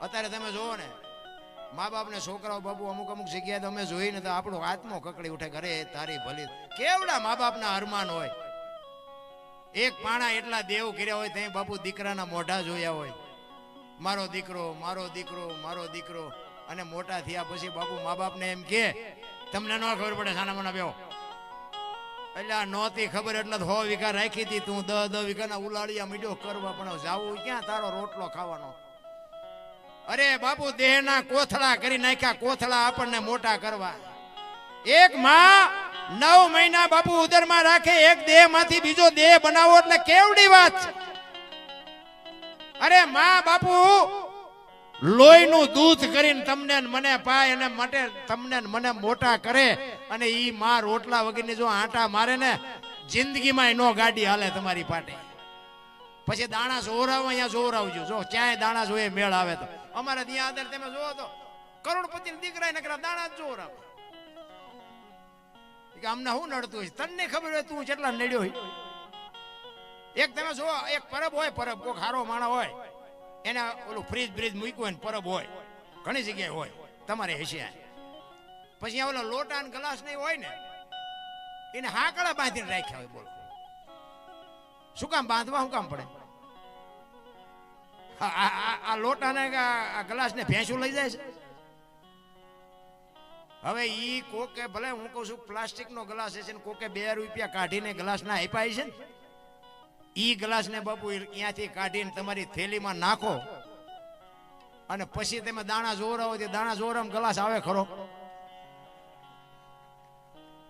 અત્યારે તમે જોવો ને મા બાપ ને છોકરાઓ બાપુ અમુક અમુક જગ્યાએ તમે જોઈને તો આપણો આત્મો કકડી ઉઠે. ઘરે તારી ભલી કેવડા મા બાપ ના અરમાન હોય. એક પાણા એટલા દેવ કર્યા હોય ત્યાં બાપુ દીકરાના મોઢા જોયા હોય, મારો દીકરો મારો દીકરો મારો દીકરો. અને મોટા થયા પછી બાપુ મા બાપ ને એમ કે તમને ન ખબર પડે સાના મના બેહો. એટલે આ નહોતી ખબર એટલે 100 વીઘા રાખી હતી તું 10 વીઘાના ઉલાળિયા મીડ્યો કરવા, પણ જાવું ક્યાં તારો રોટલો ખાવાનો. અરે બાપુ દેહના કોથળા કરી નાખ્યા, કોથળા આપણને મોટા કરવા. એક માં 9 મહિના બાપુ ઉદરમાં રાખે, એક દેહ માંથી બીજો દેહ બનાવો એટલે કેવડી વાત છે. અરે માં બાપુ લોહીનું દૂધ કરીને તમને મને પાય અને માટે તમને મને મોટા કરે. અને ઈ માં રોટલા વગરની જો આટા મારે ને જિંદગીમાં નો ગાડી હાલે તમારી પાટે. પછી દાણા જોરાવ, અહીંયા જોરાવજો. જો ક્યાંય દાણા જોઈએ મેળ આવે તો. અમારે ત્યાં અંદર તમે જોવો તો કરોડપતિ દીકરા નકરા દાણા જ જોરાવ. અમને શું નડતું હોય તને ખબર હોય તું કેટલા નડ્યો હોય. એક તમે જો એક પરબ હોય, પરબ કોઈ ખારો માણસ હોય એને ઓલું ફ્રીજ બ્રીજ મૂક્યું હોય ને પરબ હોય ઘણી જગ્યાએ હોય તમારે હેસિયા. પછી ઓલો લોટા ને ગ્લાસ નહીં હોય ને એને હાકડા બાંધીને રાખ્યા હોય. બોલો શું કામ બાંધવા, શું કામ પડે? આ લોટા ને આ ગ્લાસ ને ભેંસું લઈ જાય છે. હવે ઈ કોકે ભલે હું કહું છું પ્લાસ્ટિક નો ગ્લાસ છે ને કોકે 2 રૂપિયા કાઢીને ગ્લાસ ના આપ્યા છે ને, ઈ ગ્લાસ ને બાપુ અહીંયાથી કાઢીને તમારી થેલીમાં નાખો અને પછી તમે દાણા જોરાવો તો દાણા જોરામ ગ્લાસ આવે ખરો?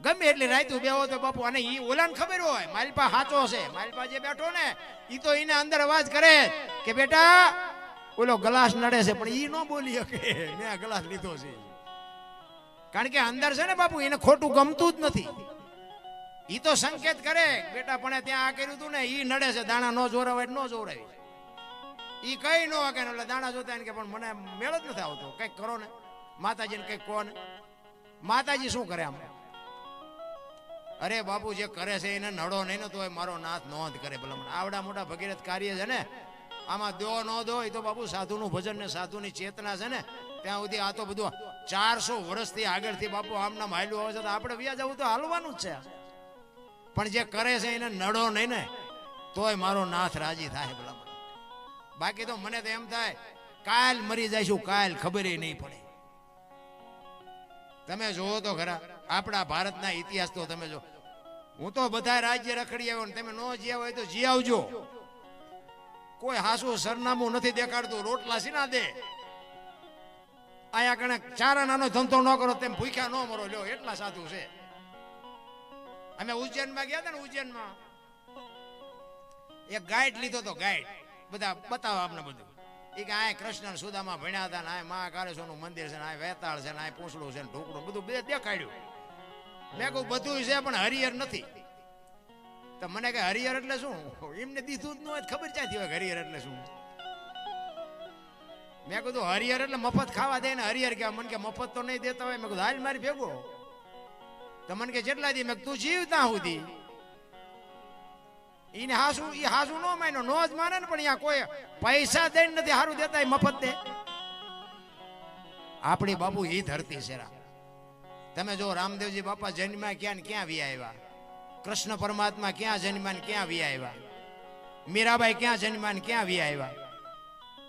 ગમે એટલી રાયતું બેહો તો બાપુ. અને ઈ ઓલાને ખબર હોય માલપા સાચો છે, માલપા જે બેઠો ને ઈ તો એને અંદર અવાજ કરે કે બેટા ઓલો ગ્લાસ નડે છે, પણ ઈ ન બોલી શકે મેં આ ગ્લાસ લીધો છે. કારણ કે અંદર છે ને બાપુ એને ખોટું ગમતું જ નથી. ઈ તો સંકેત કરે બેટા પણ ત્યાં આ કર્યું તું ને ઈ નડે છે, દાણા નો જોરાવે નો જોરાવી. ઈ કઈ નો કે એટલે દાણા જોતા કે પણ મને મેળ જ નથી આવતો, કઈક કરો ને માતાજીને કઈક કહો ને. માતાજી શું કરે આમ? અરે બાપુ જે કરે છે એને નડો નહીં ને તો મારો નાથ નોંધ કરે. ભલા આવડા મોટા ભગીરથ કાર્ય છે ને આમાં દો ન દો એ તો બાપુ સાધુનું ભજન ને સાધુની ચેતના છે ને ત્યાં સુધી. આ તો બધું 400 વર્ષથી આગળથી બાપુ આમના હાલ્યું આવે છે તો આપણે વ્યાજ આવું તો હાલવાનું જ છે. પણ જે કરે છે એને નડો નહીં ને તોય મારો નાથ રાજી થાય. ભલા બાકી તો મને તો એમ થાય કાલ મરી જઈશું, કાલ ખબર નહીં પડે. તમે જોવો તો ખરા આપણા ભારતના ઇતિહાસ તો તમે જો. હું તો બધા રાજ્ય રખડી આવ્યો ને તમે ન જ્યા હોય તો જી આવજો. કોઈ હાસું સરનામું નથી દેખાડતું, રોટલા સીના દે. અહીંયા કણે ચારાનાનો ધંધો ન કરો તેમ ભૂખ્યા ન મરો. લ્યો એટલા સાધુ છે. અમે ઉજ્જૈનમાં ગયા હતા ને, ઉજ્જૈનમાં એક ગાઈડ લીધો તો, ગાઈડ બધા બતાવો આપણે બધું. એ કે આ કૃષ્ણ સુદામા ભણ્યા હતા ને આ મહાકાળેશ્વરનું મંદિર છે ને આ વેતાળ છે ને આ પૂંછડું છે ને ઢોકળું બધું બે દેખાડ્યું. મેં કહું બધું છે પણ હરિહર નથી. તો મને કે હરિહર એટલે શું? એમને દીધું જ ન હોય ખબર ક્યાંથી હોય હરિહર એટલે શું? મેં કીધું હરિહર એટલે મફત ખાવા દે ને હરિહર કહેવાય. મને કે મફત તો નહીં દેતા હોય. મેં કીધું હાલ મારી ભેગો. તો મને કે જેટલા દી. મેં તું જીવતા સુધી એને હાસુ એ હાસુ નો માન્યો નો જ માને ને. પણ અહીંયા કોઈ પૈસા દઈને નથી હારું દેતા, મફત દે. આપણી બાપુ ઈ ધરતી છે. તમે જો રામદેવજી બાપા જન્મ્યા ક્યાં ને ક્યાં વી આવ્યા, કૃષ્ણ પરમાત્મા ક્યાં જન્મ્યા ને ક્યાં વી આવ્યા, મીરાબાઈ ક્યાં જન્મ્યા ને ક્યાં વી આવ્યા.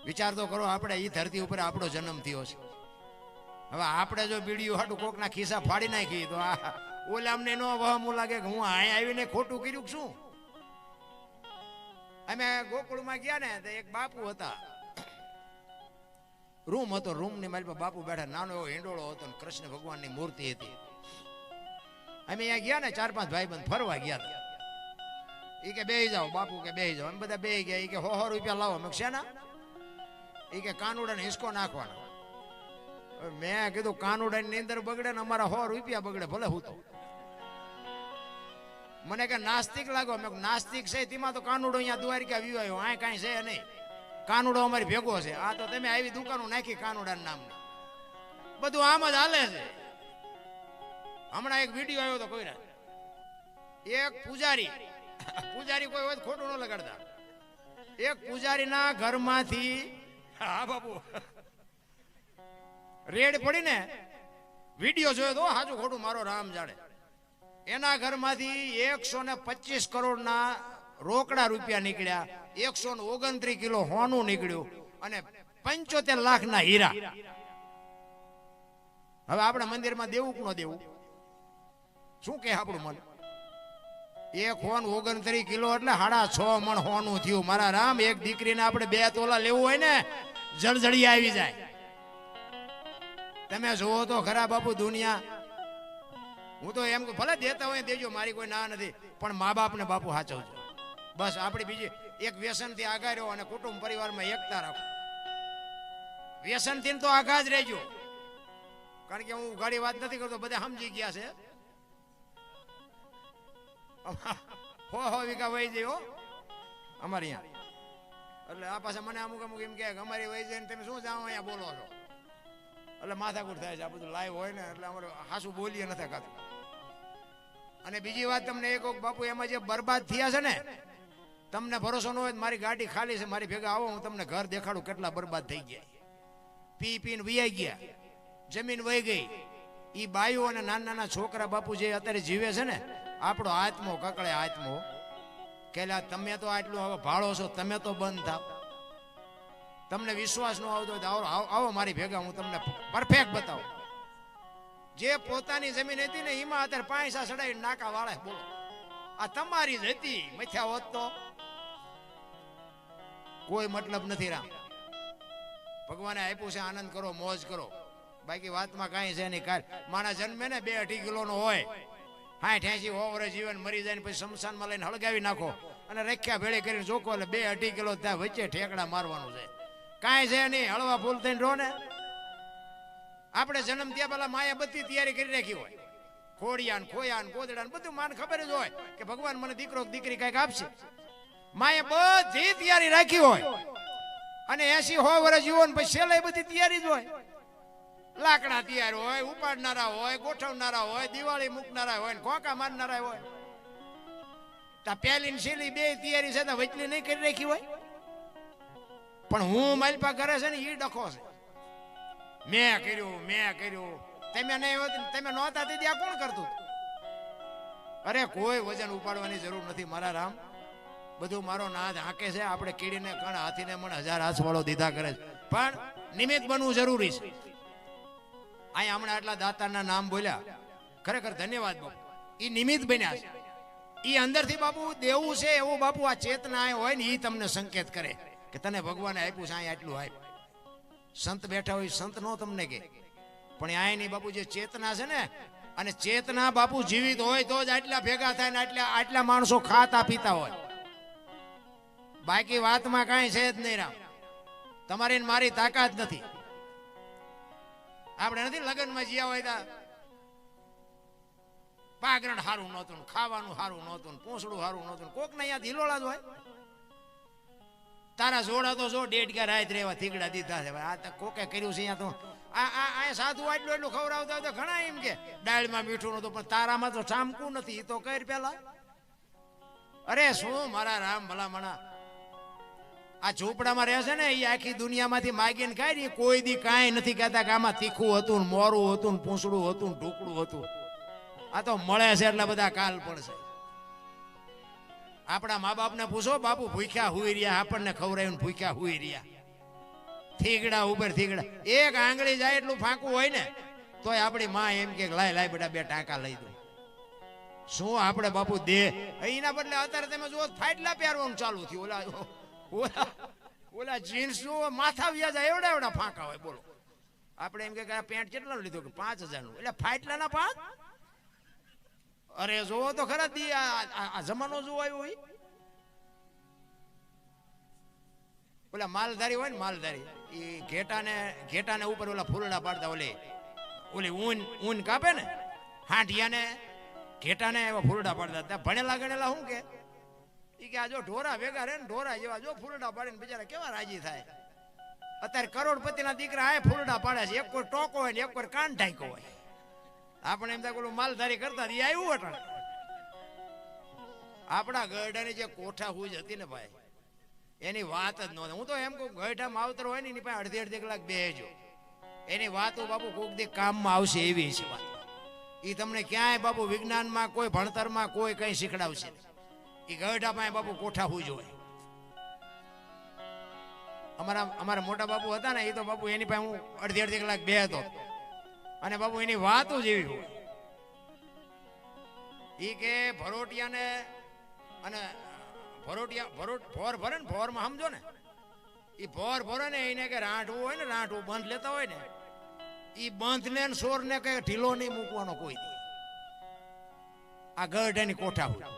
વિચાર તો કરો આપણે ઈ ધરતી ઉપર આપણો જન્મ થયો છે. હવે આપણે જો બીડીયું હાટું કોકના ખિસ્સા ફાડી નાખી તો આ ઓલા અમને નો વહમું લાગે કે હું અહીં આવીને ખોટું કર્યું શું? અમે ગોકુળમાં ગયા ને તો એક બાપુ હતા, રૂમ હતો, રૂમ ની મારી પાસે બાપુ બેઠા, નાનો એવો હિંડોળો હતો ને કૃષ્ણ ભગવાનની મૂર્તિ હતી. અમે અહીંયા ગયા ને 4-5 ભાઈબંધ ફરવા ગયા હતા. એ કે બેહી જાઓ બાપુ, કે બેહી જાઓ. અમે બધા બેહી ગયા. એ કે 100 રૂપિયા લાવો. મેં શેના? એ કે કાનુડા ને હિસકો નાખવાનો. મેં કીધું કાનુડા ની અંદર બગડે ને અમારા 100 રૂપિયા બગડે ભલે હું તો. મને કે નાસ્તિક લાગો. મેં નાસ્તિક છે તેમાં તો કાનુડો અહીંયા દ્વારિકા વિવાયો આ કાંઈ છે નહીં. કાનુડો અમારી ભેગો છે. આ તો તમે આવી દુકાનો નાખી કાનુડાના નામની, બધું આમ જ હાલે છે. હમણાં એક વિડીયો આવ્યો તો કોઈના, એક પૂજારી કોઈ હોય ખોટું ન લગાડતા, એક પૂજારીના ઘરમાંથી, હા બાપુ રેડ પડીને વિડીયો જોયો તો હાજુ ખોટું મારો રામ જાણે. એના ઘરમાંથી 125 કરોડના રોકડા રૂપિયા નીકળ્યા, 129 કિલો હોનું નીકળ્યું અને 75 લાખના હીરા. હવે આપણા મંદિરમાં દેવું કે ન દેવું? શું કે આપણું મન? 129 કિલો એટલે 6.5 મણ હોનું થયું. મારા રામ, એક દીકરીને આપણે 2 તોલા લેવું હોય ને જળજળી આવી જાય. તમે જોવો તો ખરા બાપુ દુનિયા. હું તો એમ ભલે દેતા હોય દેજો, મારી કોઈ ના નથી, પણ મા બાપને બાપુ સાચવજો. બસ આપણી બીજી એક વ્યસનથી આગા રહ્યો અને કુટુંબ પરિવારમાં એકતા રાખો. વ્યસનથી તો આગા જ રહેજો, કારણ કે હું ઉઘાડી વાત નથી કરતો, બધા સમજી ગયા છે. હો વીઘા વહી જાય અમારી અહીંયા. એટલે આ પાસે મને અમુક એમ કે અમારી વહી જાય ને તમે શું જાઓ અહીંયા બોલો છો, એટલે માથાકૂટ થાય છે. આ બધું લાઈવ હોય ને એટલે અમારે હાસું બોલીએ નથી ખાતું. અને બીજી વાત તમને એક બાપુ, એમાં જે બરબાદ થયા છે ને, તમને ભરોસો ન હોય, મારી ગાડી ખાલી છે, મારી ભેગા આવો, હું તમને ઘર દેખાડું કેટલા બરબાદ થઈ ગયા. પી પીને વૈયા ગયા, જમીન વહી ગઈ. એ બાઈઓ અને નાના નાના છોકરા બાપુ જે અત્યારે જીવે છે ને, આપણો આત્મો કકળે આત્મો કે તમે તો આટલું હવે ભાળો છો, તમે તો બંધ થાવ. તમને વિશ્વાસ ન આવતો આવો મારી ભેગા, હું તમને પરફેક્ટ બતાવું. જે પોતાની જમીન હતી ને એમાં અત્યારે પૈસા ચડાવી નાકા વાળે. બોલો, આ તમારી જ હતી, મથ્યા હોત તો કોઈ મતલબ નથી. રામ ભગવાને આપ્યું છે, આનંદ કરો, મોજ કરો, બાકી વાતમાં કાંઈ છે નહીં. કાલ માણસ જન્મે ને 2-2.5 કિલોનો હોય, 60-80 વર્ષ જીવન મરી જાય ને પછી શમશાનમાં લઈને હળગાવી નાખો અને રખ્યા ભેળી કરીને જોકો એટલે 2-2.5 કિલો ત્યાં વચ્ચે ઠેકડા મારવાનું છે. કાંઈ છે નહીં, હળવા ફૂલ થઈને રહો ને. આપણે જન્મ ત્યાં પેલા માએ બધી તૈયારી કરી રાખી હોય, ખોડિયાન ખોયાન ગોદડાન બધું માને ખબર જ હોય કે ભગવાન મને દીકરો દીકરી કઈક આપશે. માએ બધી તૈયારી રાખી હોય અને 80-100 વર્ષ જીવો ને પછી છેલ્લે બધી તૈયારી જ હોય. લાકડા તૈયાર હોય, ઉપાડનારા હોય, ગોઠવનારા હોય, દિવાળી મૂકનારા હોય, ખોકા મારનારા હોય. પહેલી છેલ્લી 2 તૈયારી છે, વચલી નહીં કરી રાખી હોય. પણ હું માલપા કરે છે ને એ ડખો છે. મેં કર્યું. તમે નહીં હોત, તમે નહોતા તેથી આ કોણ કરતું? અરે કોઈ વજન ઉપાડવાની જરૂર નથી મારા રામ. બધું મારો નાદ હાકે છે. આપણે કીડીને કણ, હાથીને મણ 1000 હાથવાળો દીધા કરે છે, પણ નિમિત્ત બનવું જરૂરી છે. અહીંયા હમણાં આટલા દાતારના નામ બોલ્યા, ખરેખર ધન્યવાદ બાપુ. એ નિમિત્ત બન્યા છે. એ અંદરથી બાપુ દેવું છે એવું બાપુ આ ચેતના હોય ને, એ તમને સંકેત કરે કે તને ભગવાને આપ્યું છે, અહીંયા આટલું આપ્યું. સંત બેઠા હોય, સંત નો તમને કે, પણ અહીંની બાપુ જે ચેતના છે ને, અને ચેતના બાપુ જીવિત હોય તો જ આટલા ભેગા થાય ને આટલા માણસો ખાતા પીતા હોય. બાકી વાતમાં કાંઈ છે જ નહીં રામ. તમારી મારી તાકાત નથી. આપણે નથી લગ્નમાં જ્યાં હોય તા પાગરણ સારું નહોતું, ખાવાનું સારું નહોતું, પૂંછડું સારું નહોતું, કોક ને અહીંયા હિલોળા જ હોય. તારા જોડા તો જો 1.5 રાત રેવા થીગડા દીધા છે. આ તો કોકે કર્યું છે. અહીંયા તો આ સાધુ એટલું ખવડાવતા હોય તો ઘણા એમ કે દાળમાં મીઠું નતું, પણ તારામાં તો ચામકું નથી. એ તો કઈ પેલા. અરે શું મારા રામ ભલામણા, આ ઝૂંપડામાં રહે છે ને, એ આખી દુનિયામાંથી માગીને ખાય ને, કોઈ દી કાંઈ નથી કહેતા કે આમાં તીખું હતું, મોરું હતું, પૂંછડું હતું, ઢોકળું હતું. આ તો મળે છે એટલે બધા કાલ પડશે. આપણા મા બાપને પૂછો, બાપુ ભૂખ્યા હુઈ રહ્યા, આપણને ખવડાવીને ભૂખ્યા હુઈ રહ્યા. થીગડા ઉપર થીગડા, એક આંગળી જાય એટલું ફાંકું હોય ને તોય આપણી માં એમ કે લાય બેટા 2 ટાંકા લઈ દો. શું આપણે બાપુ દે? એના બદલે અત્યારે તમે જુઓ ફાટલા પહેરવાનું ચાલુ થયું. ઓલા જીન્સ જુઓ, માથા વ્યા જાય એવડા ફાંકા હોય. બોલો, આપણે એમ કે પેન્ટ કેટલાનું લીધું કે 5000 એટલે ફાટલાના 5. અરે જોવો તો ખરા દી આ જમાનો જોવો આવ્યો હોય. ઓલા માલધારી હોય ને, માલધારી એ ઘેટાને ઉપર ઓલા ફૂલડા પાડતા, ઓલી ઊન કાપે ને હાંઠિયાને, ઘેટાને એવા ફૂલડા પાડતા. ત્યાં ભણેલા ગણેલા શું કે ઈ કે આ જો ઢોરા ભેગા રહે ને, ઢોરા જેવા જો ફૂલડા પાડીને બિચારા કેવા રાજી થાય. અત્યારે કરોડપતિના દીકરા આ ફૂલડા પાડે છે. એક કોઈ ટોકો હોય ને એક કોઈ કાન ઢાંકો હોય. આપણે એમ થાય માલધારી કરતા એ આવ્યું હતું. આપણા ગઢાની જે કોઠા હુજ હતી ને ભાઈ, એની વાત જ નહોતી. હું તો એમ કહું, ગઢા માવતર હોય ને એની પાસે અડધી કલાક બેસજો, એની વાતો બાપુ કોક દી કામમાં આવશે એવી છે વાત. એ તમને ક્યાંય બાપુ વિજ્ઞાનમાં કોઈ ભણતરમાં કોઈ કઈ શીખડાવશે. એ ગઢા પાસે બાપુ કોઠાવું જોઈએ. અમારા મોટા બાપુ હતા ને, એ તો બાપુ એની પાસે હું અડધી કલાક બેહતો અને બાપુ એની વાતો જ એવી હોય. એ કે ભરોટિયાને અને ભોર ભરે ને, ભોરમાં સમજો ને, એ ભોર ભરે ને એને કે રાંઠવું હોય ને, રાંઠવું બંધ લેતા હોય ને, એ બંધને સોર ને કઈ ઢીલો નહીં મૂકવાનો કોઈ દી. આ ગઢાની કોઠા હોય.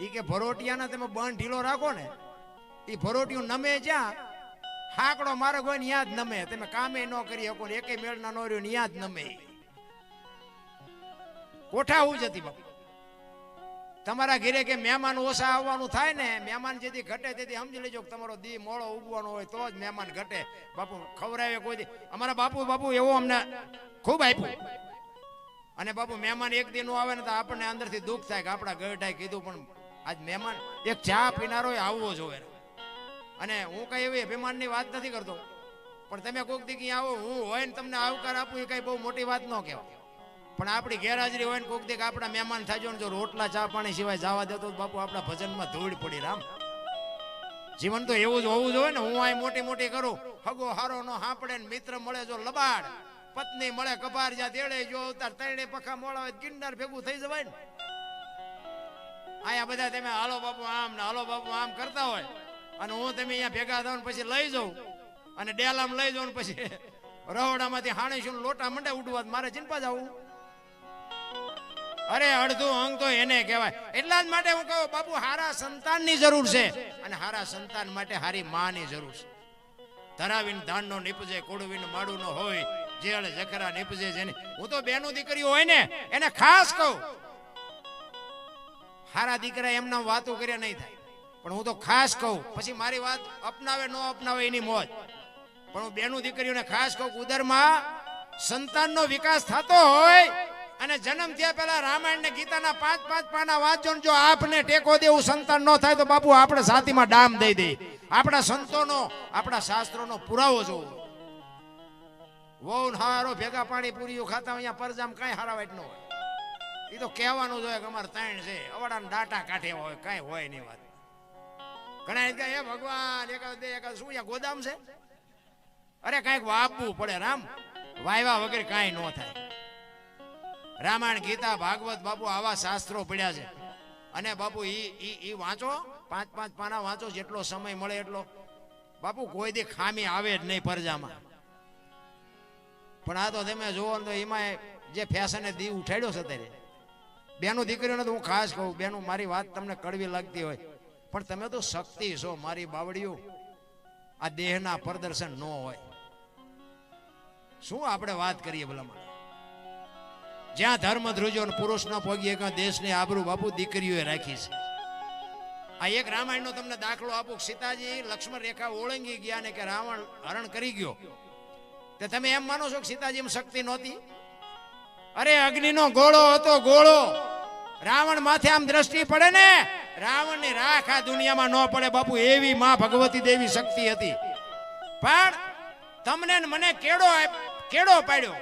એ કે ભરોટિયાના તમે બંધ ઢીલો રાખો ને, એ ભરોટિયું નમે જ્યાં હાકડો મારો હોય ને યાદ નમે. તમે કામે ન કરી શકો ને, એકે મેળ ના નો રહ્યો ને યાદ નમે. કોઠા હું જતી બાપુ. તમારા ઘરે કે મહેમાન ઓછા આવવાનું થાય ને, મહેમાન જેથી ઘટે તેથી સમજી લેજો કે તમારો દી મોળો ઉગવાનો હોય તો જ મહેમાન ઘટે. બાપુ ખવડાવે કોઈ દી. અમારા બાપુ એવો અમને ખૂબ આપ્યું. અને બાપુ મહેમાન એક દી નું આવે ને તો આપણને અંદરથી દુઃખ થાય કે આપણા ગઢાએ કીધું, પણ આજ મહેમાન એક ચા પીનારો આવવો જોઈએ. અને હું કઈ એવી અભિમાનની વાત નથી કરતો, પણ તમે કોઈક દી આવો, હું હોય ને તમને આવકાર આપું, એ કઈ બહુ મોટી વાત ન કહેવાય. પણ આપણી ગેરહાજરી હોય ને કોઈક દી આપણા મહેમાન થાય ને, જો રોટલા ચા પાણી સિવાય જવા દેતો બાપુ આપણા ભજનમાં ધૂળ પડી. રામ જીવન તો એવું જ હોવું જોઈએ ને. હું આ મોટી કરું, હગો હારો નો હાંપડે ને, મિત્ર મળે જો લબાડ, પત્ની મળે કપાર, જ્યાં તેડે જો અવતાર, તરડે પખા મોડા હોય ગિરનાર ભેગું થઈ જવાય ને. અહીંયા બધા તમે હાલો બાપુ આમ ને હાલો બાપુ આમ કરતા હોય, અને હું તમે અહીંયા ભેગા થાવ ને પછી લઈ જાઉં અને ડેલામ લઈ જાઉં ને પછી રહોડામાંથી હાણીશું લોટા મંડે ઉડવા, મારે ચિંતા જવું. અરે અડધું અંગ તો એને કહેવાય. એટલા જ માટે હું કહું બાપુ, હારા સંતાનની જરૂર છે, અને હારા સંતાન માટે હારી માની જરૂર છે. ધરાવીને ધાનનો નીપજે, કોડવીને માડું નો હોય, જેળ જખરા નીપજે જેની. હું તો બેનું દીકરીઓ હોય ને એને ખાસ કહું, હારા દીકરા એમના વાતો કર્યા નહીં થાય, પણ હું તો ખાસ કહું. પછી મારી વાત અપનાવે ન અપનાવે એની મોજ, પણ હું બેનું દીકરીઓને ખાસ કહું, ઉદરમાં સંતાનનો વિકાસ થતો હોય અને જન્મ થયા પહેલા રામાયણ ને ગીતાના 5-5 પાના વાંચો, જો આપને ટેકો દેવું સંતાન ન થાય તો બાપુ આપણે છાતીમાં ડામ દઈ દે. આપણા સંતોનો, આપણા શાસ્ત્રોનો પુરાવો જોવો. વહુ હારો ભેગા પાણી પૂરીઓ ખાતા અહીંયા પરજામ કઈ હારા વાટ ન હોય. એ તો કહેવાનું જોઈએ કે અમારે ત્રણ છે, અવડાના ડાટા કાઢે હોય, કઈ હોય નહીં વાત. ઘણા હે ભગવાન એકાદ શું ગોદામ છે? અરે કઈક વાપવું પડે રામ, વાયવા વગર કઈ ન થાય. રામાયણ ગીતા ભાગવત બાપુ આવા શાસ્ત્રો પડ્યા છે. અને બાપુ ઈ વાંચો, 5-5 પાના વાંચો, જેટલો સમય મળે એટલો. બાપુ કોઈ દી ખામી આવે જ નહીં પરજામાં. પણ આ તો તમે જોવો તો એમાં જે ફેશને દી ઉઠાડ્યો છે અત્યારે બેનું દીકરીઓને તો હું ખાસ કહું, બેનું મારી વાત તમને કડવી લાગતી હોય, પણ તમે તો શક્તિ છો મારી બાવડીઓ. આ દેહના પ્રદર્શન ન હોય. શું આપણે વાત કરીએ ભલામાં? જ્યાં ધર્મ ધ્રુજો પુરુષ ન પગીએ કે દેશની આબરૂ બાપુ દીકરીઓએ રાખી છે. આ એક રામાયણનો તમને દાખલો આપું. સીતાજી લક્ષ્મણ રેખા ઓળંગી ગયા ને કે રાવણ હરણ કરી ગયો, તે તમે એમ માનો છો કે સીતાજી એમ શક્તિ નહોતી? અરે અગ્નિનો ગોળો હતો, ગોળો. રાવણ માથે આમ દ્રષ્ટિ પડે ને, રાવણની રાખ આ દુનિયામાં ન પડે બાપુ, એવી માં ભગવતી દેવી શક્તિ હતી. પણ તમને મને કેડો પાડ્યો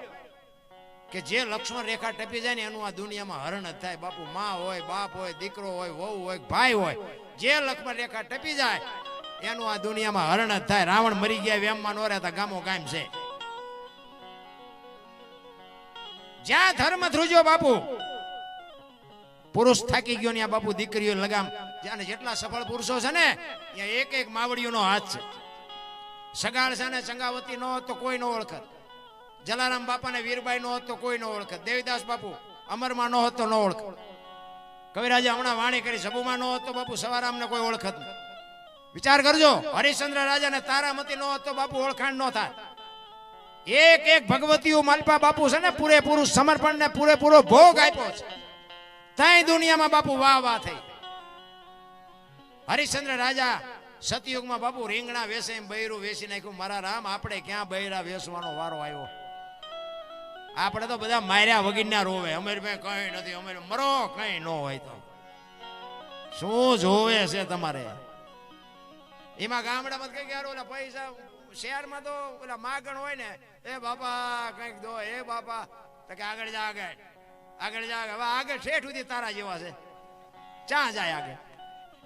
કે જે લક્ષ્મણ રેખા ટપી જાય ને એનું આ દુનિયામાં હરણ જ થાય બાપુ. માં હોય, બાપ હોય, દીકરો હોય, વહુ હોય, ભાઈ હોય, જે લક્ષ્મણ રેખા ટપી જાય એનું આ દુનિયામાં હરણ જ થાય. રાવણ મરી ગયા વેમમાં નો રહેતા, ગામો ગામ છે. જ્યાં ધર્મ ધ્રુજો બાપુ, પુરુષ થાકી ગયો ને બાપુ દીકરીઓ લગામ. અને જેટલા સફળ પુરુષો છે ને ત્યાં એક એક માવડીઓનો હાથ છે. સગાળ છે ને ચંગાવતી નો હોત તો કોઈ નો ઓળખત, જલારામ બાપા ને વીરબાઈ નો હોત તો કોઈ નો ઓળખત, દેવીદાસ બાપુ અમરમાં નો હોત તો નો ઓળખત, કવિરાજે હમણાં વાણી કરી સબુમાં નો હોત તો બાપુ સવારામ ને કોઈ ઓળખત નહીં. વિચાર કરજો, હરિશ્ચંદ્ર રાજા ને તારામતી નો હોત તો બાપુ ઓળખાણ નો થાય. એક એક ભગવતીઓ માલપા બાપુ છે ને પૂરેપૂરું સમર્પણ ને પૂરેપૂરો ભોગ આપ્યો છે. ત્યાં દુનિયામાં બાપુ વાહ વાહ થઈ. હરિશ્ચંદ્ર રાજા સતયુગમાં બાપુ રીંગણા વેસે એમ બૈરું વેસી નાખ્યું. મારા રામ, આપણે ક્યાં બૈરા વેસવાનો વારો આવ્યો? આપણે તો બધા માર્યા વગીરના રોવે, અમારી પાસે કઈ નથી, અમારે મરો કઈ ન હોય તો શું જોવે છે તમારે? એમાં ગામડામાં કઈ ગયા ઓલા પૈસા શહેરમાં તો ઓલા માગણ હોય ને, એ બાપા કંઈક દો, એ બાપા તો કે આગળ જા, આગળ આગળ જા. હવે આગળ ઠેઠ સુધી તારા જેવા છે, ચા જાય આગળ.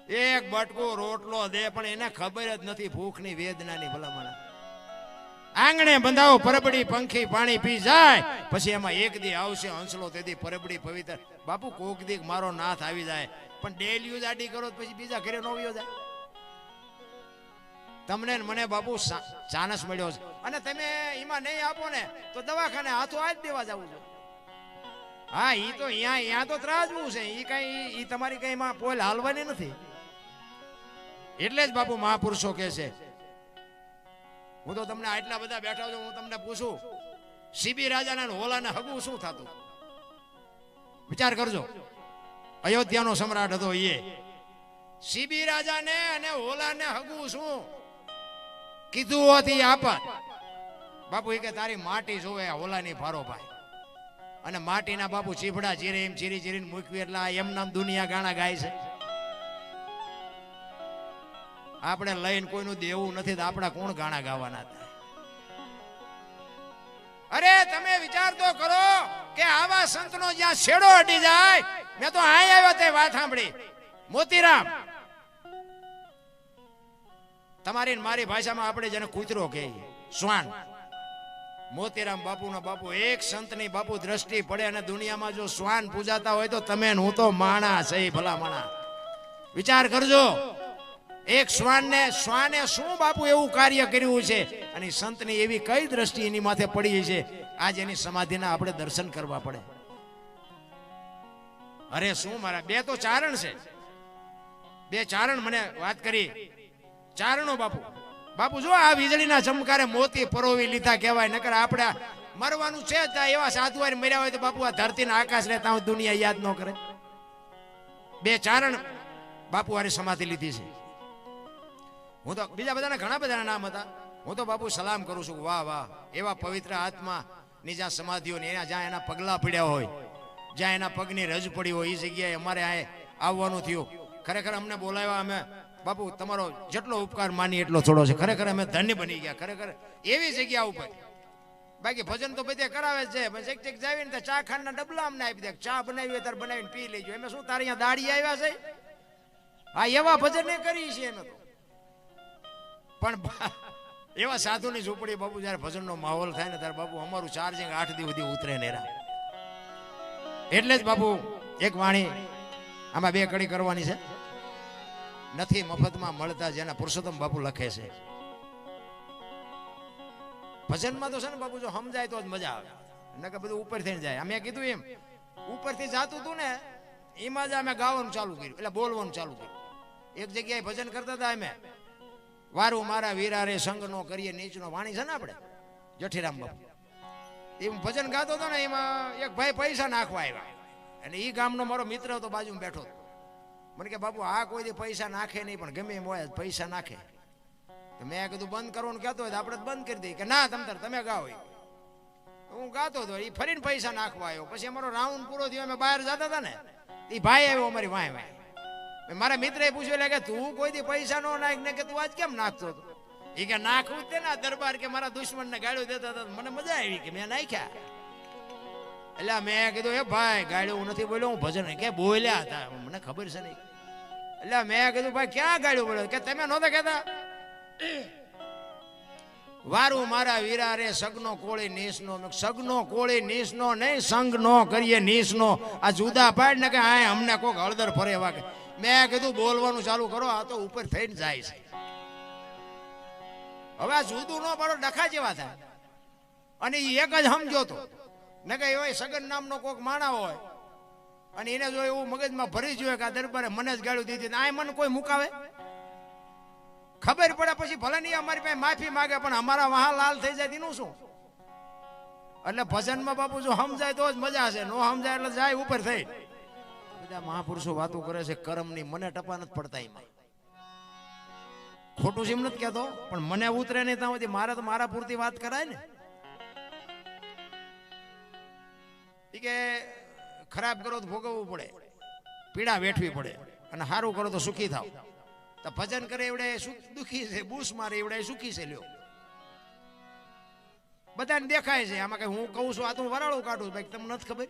એક બટકો રોટલો દે પણ એને ખબર જ નથી ભૂખની વેદનાની ભલામણ. આંગણે બંધાવો પરબડી પંખી પાણી પી જાય, પછી એમાં એક દી આવશે હંસલો, તેથી પરબડી પવિત્ર. બાપુ કોક દી મારો નાથ આવી જાય, પણ ડેલી આડી કરો પછી બીજા ઘરે નો આવ્યો જાય. તમને મને બાપુ ચાનસ મળ્યો છે, અને તમે એમાં નહીં આપો ને તો દવાખાને હાથો આ જ દેવા જવું છે. હા, ઈ તો અહીંયા તો ત્રાજવું છે, ઈ કઈ તમારી કઈ એમાં પોલ હાલવાની નથી. એટલે જ બાપુ મહાપુરુષો કહે છે. હું તો તમને આટલા બધા બેઠા છું, હું તમને પૂછું, સીબી રાજાના હોલાને હગું શું થતું? વિચાર કરજો. અયોધ્યાનો સમ્રાટ હતો એ, સીબી રાજાને અને હોલાને હગું શું કીધું હોતી આપત. બાપુ એ કે તારી માટી જોવે હોલાની ભારો ભાઈ, અને માટીના બાપુ ચીફડા ચીરે એમ ચીરી ચીરીને મૂકવી, એટલે એમ નામ દુનિયા ગાણા ગાય છે. આપણે લઈને કોઈનું દેવું નથી તો આપણા કોણ ગાણા ગાવાના હતા? અરે તમે વિચાર તો કરો કે આવા સંતનો જ્યાં છેડો અડી જાય. મેં તો અહીં આવ્યો તે વાત સાંભળી. મોતીરામ, તમારી મારી ભાષામાં આપણે જેને કૂતરો કહીએ, શ્વાન. મોતીરામ બાપુના બાપુ એક સંતની બાપુ દ્રષ્ટિ પડે અને દુનિયામાં જો શ્વાન પૂજાતા હોય તો તમે હું તો માણા છે ભલા માણા. વિચાર કરજો, એક શ્વાને શું બાપુ એવું કાર્ય કર્યું છે, અને સંતની એવી કઈ દ્રષ્ટિ એની માથે પડી છે, આજ એની સમાધિના આપણે દર્શન કરવા પડે. અરે શું મારા બે તો ચારણ છે, બે ચારણ મને વાત કરી. ચારણો બાપુ, બાપુ જો આ વીજળીના ચમકારે મોતી પરોવી લીધા કહેવાય. નકર આપણે મરવાનું છે જ, એવા સાધુ મર્યા હોય તો બાપુ આ ધરતીના આકાશ રહેતા હું દુનિયા યાદ ન કરે. બે ચારણ બાપુ હારે સમાધિ લીધી છે. હું તો બીજા બધાના ઘણા બધાના નામ હતા. હું તો બાપુ સલામ કરું છું. વાહ વાહ, એવા પવિત્ર આત્મા ની જ્યાં સમાધિઓ ને જ્યાં એના પગલા પડ્યા હોય, જ્યાં એના પગની રજ પડી હોય, એ જગ્યાએ અમારે આ આવવાનું થયું. ખરેખર અમને બોલાવ્યા. અમે બાપુ તમારો જેટલો ઉપકાર માની એટલો થોડો છે. ખરેખર અમે ધન્ય બની ગયા ખરેખર એવી જગ્યા ઉપર. બાકી ભજન તો બધે કરાવે છે, ચેક ચેક જાવીને તો ચા ખાંડના ડબલા અમને આપી દે. ચા બનાવી ત્યારે બનાવીને પી લેજો. એમ શું તારે અહીંયા દાડી આવ્યા છે? હા, એવા ભજન કરી છે એનો તો. પણ એવા સાધુની ઝૂંપડી બાપુ જયારે ભજનનો માહોલ થાય ને ત્યારે બાપુ અમારું ચાર્જિંગ 8 દી સુધી ઉતરે નેરા. એટલે જ બાપુ એક વાણી આમાં બે કડી કરવાની છે. નથી મફતમાં મળતા જેના પુરુષોત્તમ બાપુ લખે છે. ભજનમાં તો છે ને બાપુ જો સમજાય તો જ મજા આવે, નકર બધું ઉપર થઈને જાય. અમે કીધું એમ ઉપરથી જાતું હતું ને, એમાં જ અમે ગાવાનું ચાલુ કર્યું, એટલે બોલવાનું ચાલુ કર્યું. એક જગ્યાએ ભજન કરતા હતા અમે, વારું મારા વીરા રે સંગ નો કરીએ નીચનો વાણી છે ને આપણે જઠીરામ બાપુ, એ ભજન ગાતો હતો ને. એમાં એક ભાઈ પૈસા નાખવા આવ્યા, અને એ ગામનો મારો મિત્ર હતો, બાજુમાં બેઠો હતો. મને કે બાપુ આ કોઈ પૈસા નાખે નહીં, પણ ગમે એમ હોય પૈસા નાખે. તો મેં કીધું બંધ કરવાનું કહેતો હોય તો આપણે બંધ કરી દઈએ. કે ના તમે ગાઓ. હું ગાતો હતો, એ ફરીને પૈસા નાખવા આવ્યો. પછી અમારો રાઉન્ડ પૂરો થયો, અમે બહાર જતા હતા ને, એ ભાઈ આવ્યો અમારી વાય વાય. મારા મિત્રએ પૂછ્યું કે તું કોઈ દી પૈસા નો નાખ ને, કે તું આજ કેમ નાખતો હતો? એ કે નાખવું જ ને દરબાર, કે મારા દુશ્મન ને ગાળ્યો દેતા હતા, મને મજા આવી કે મેં નાખ્યા. એટલે મેં કીધું એ ભાઈ ગાળ્યો હું નથી બોલ્યો, હું ભજન કે બોલ્યા હતા, મને ખબર છે નહીં. એટલે મેં કીધું ભાઈ ક્યાં ગાળ્યો બોલ્યો? કે તમે નહોતા કહેતા વારું મારા વીરા રે સગનો કોળી નીસનો. સગનો કોળી નીસનો નહીં, સંગ નો કરીએ નીસનો. આ જુદા પાડ ને કે આ અમને કોક હળદર ફરે એવા. કે મેં કીધું બોલવાનું ચાલુ કરો, આ તો ઉપર થઈને જાય છે. હવે આ જુદું નો પાડો ડખા જેવા થાય. અને એ એક જ સમજો તો ને કે એવો સગન નામનો કોક માણા હોય, અને એને જો એવું મગજમાં ભરી જોઈએ કે આ દરબારે મને જ ગાળું દીધી, આ મને કોઈ મુકાવે? ખબર પડે પછી ભલે નહીં અમારી પાસે માફી માગે, પણ અમારા વહા લાલ થઈ જાય તેનું શું? એટલે ભજનમાં બાપુ જો સમજાય તો જ મજા છે, નો સમજાય એટલે જાય ઉપર થઈ. બધા મહાપુરુષો વાતો કરે છે કર્મની, મને ટપા નથી પડતા. એમાં ખોટું છે એમ નથી કહેતો, પણ મને ઉતરે નહીં ત્યાં સુધી મારે તો મારા પૂરતી વાત કરાય ને. કે ખરાબ કરો તો ભોગવવું પડે, પીડા વેઠવી પડે, અને સારું કરો તો સુખી થાવ. તો ભજન કરે એવડે દુખી છે, બૂસ મારે એવડે સુખી છે. લ્યો બધાને દેખાય છે આમાં કઈ હું કહું છું આ તો વરાળું કાઢું ભાઈ તમને નથી ખબર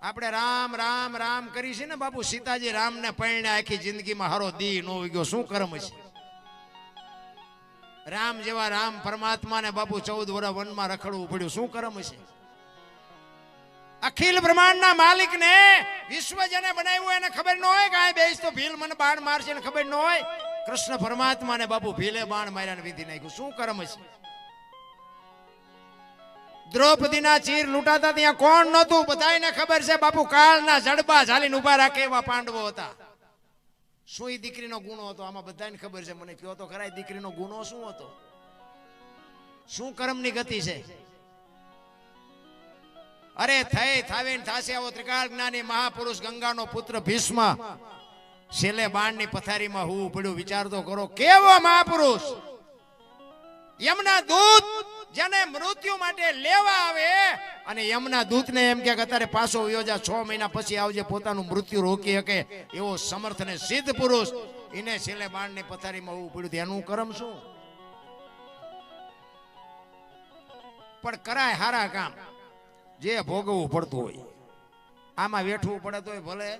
આપણે રામ રામ રામ કરી છે ને બાપુ સીતાજી રામને પરણે આખી જિંદગીમાં હારો દી નો ગયો શું કર્મ છે રામ જેવા રામ પરમાત્માને બાપુ 14 વર્ષ વનમાં રખડવું પડ્યું શું કર્મ છે અખિલ બ્રહ્માંડના માલિકને વિશ્વ જેને બનાવ્યું એને ખબર ન હોય કે આ બેસ તો ભીલ મને બાણ મારશે ને ખબર ન હોય કૃષ્ણ પરમાત્માને બાપુ ભીલે બાણ માર્યાને વિધિ નાખ્યું શું કર્મ છે દ્રૌપદીના ચીર લૂંટાતા ત્યાં કોણ નહોતું બધાયને ખબર છે બાપુ કાળના જડબા ઝાલીને ઉભા રાખે એવા પાંડવો હતા શું એ દીકરીનો ગુનો હતો આમાં બધાને ખબર છે મને કયો તો ખરા દીકરીનો ગુનો શું હતો શું કર્મની ગતિ છે અરે થઈ થાવે થાશે આવો ત્રિકાળ જ્ઞાની મહાપુરુષ ગંગાનો પુત્ર ભીષ્મ છેલ્લે બાણની પથારીમાં હોવું પડ્યું વિચાર તો કરો કેવો મહાપુરુષ યમના દૂત જેને મૃત્યુ માટે લેવા આવે અને યમના દૂતને એમ કે અત્યારે પાછો વયો જા 6 મહિના પછી આવજે પોતાનું મૃત્યુ રોકી શકે એવો સમર્થ ને સિદ્ધ પુરુષ એને છેલ્લે બાણની પથારીમાં હોવું પડ્યું એનું કર્મ શું પણ કરાય હારા કામ જે ભોગવવું પડતું હોય આમાં વેઠવું પડે તો ભલે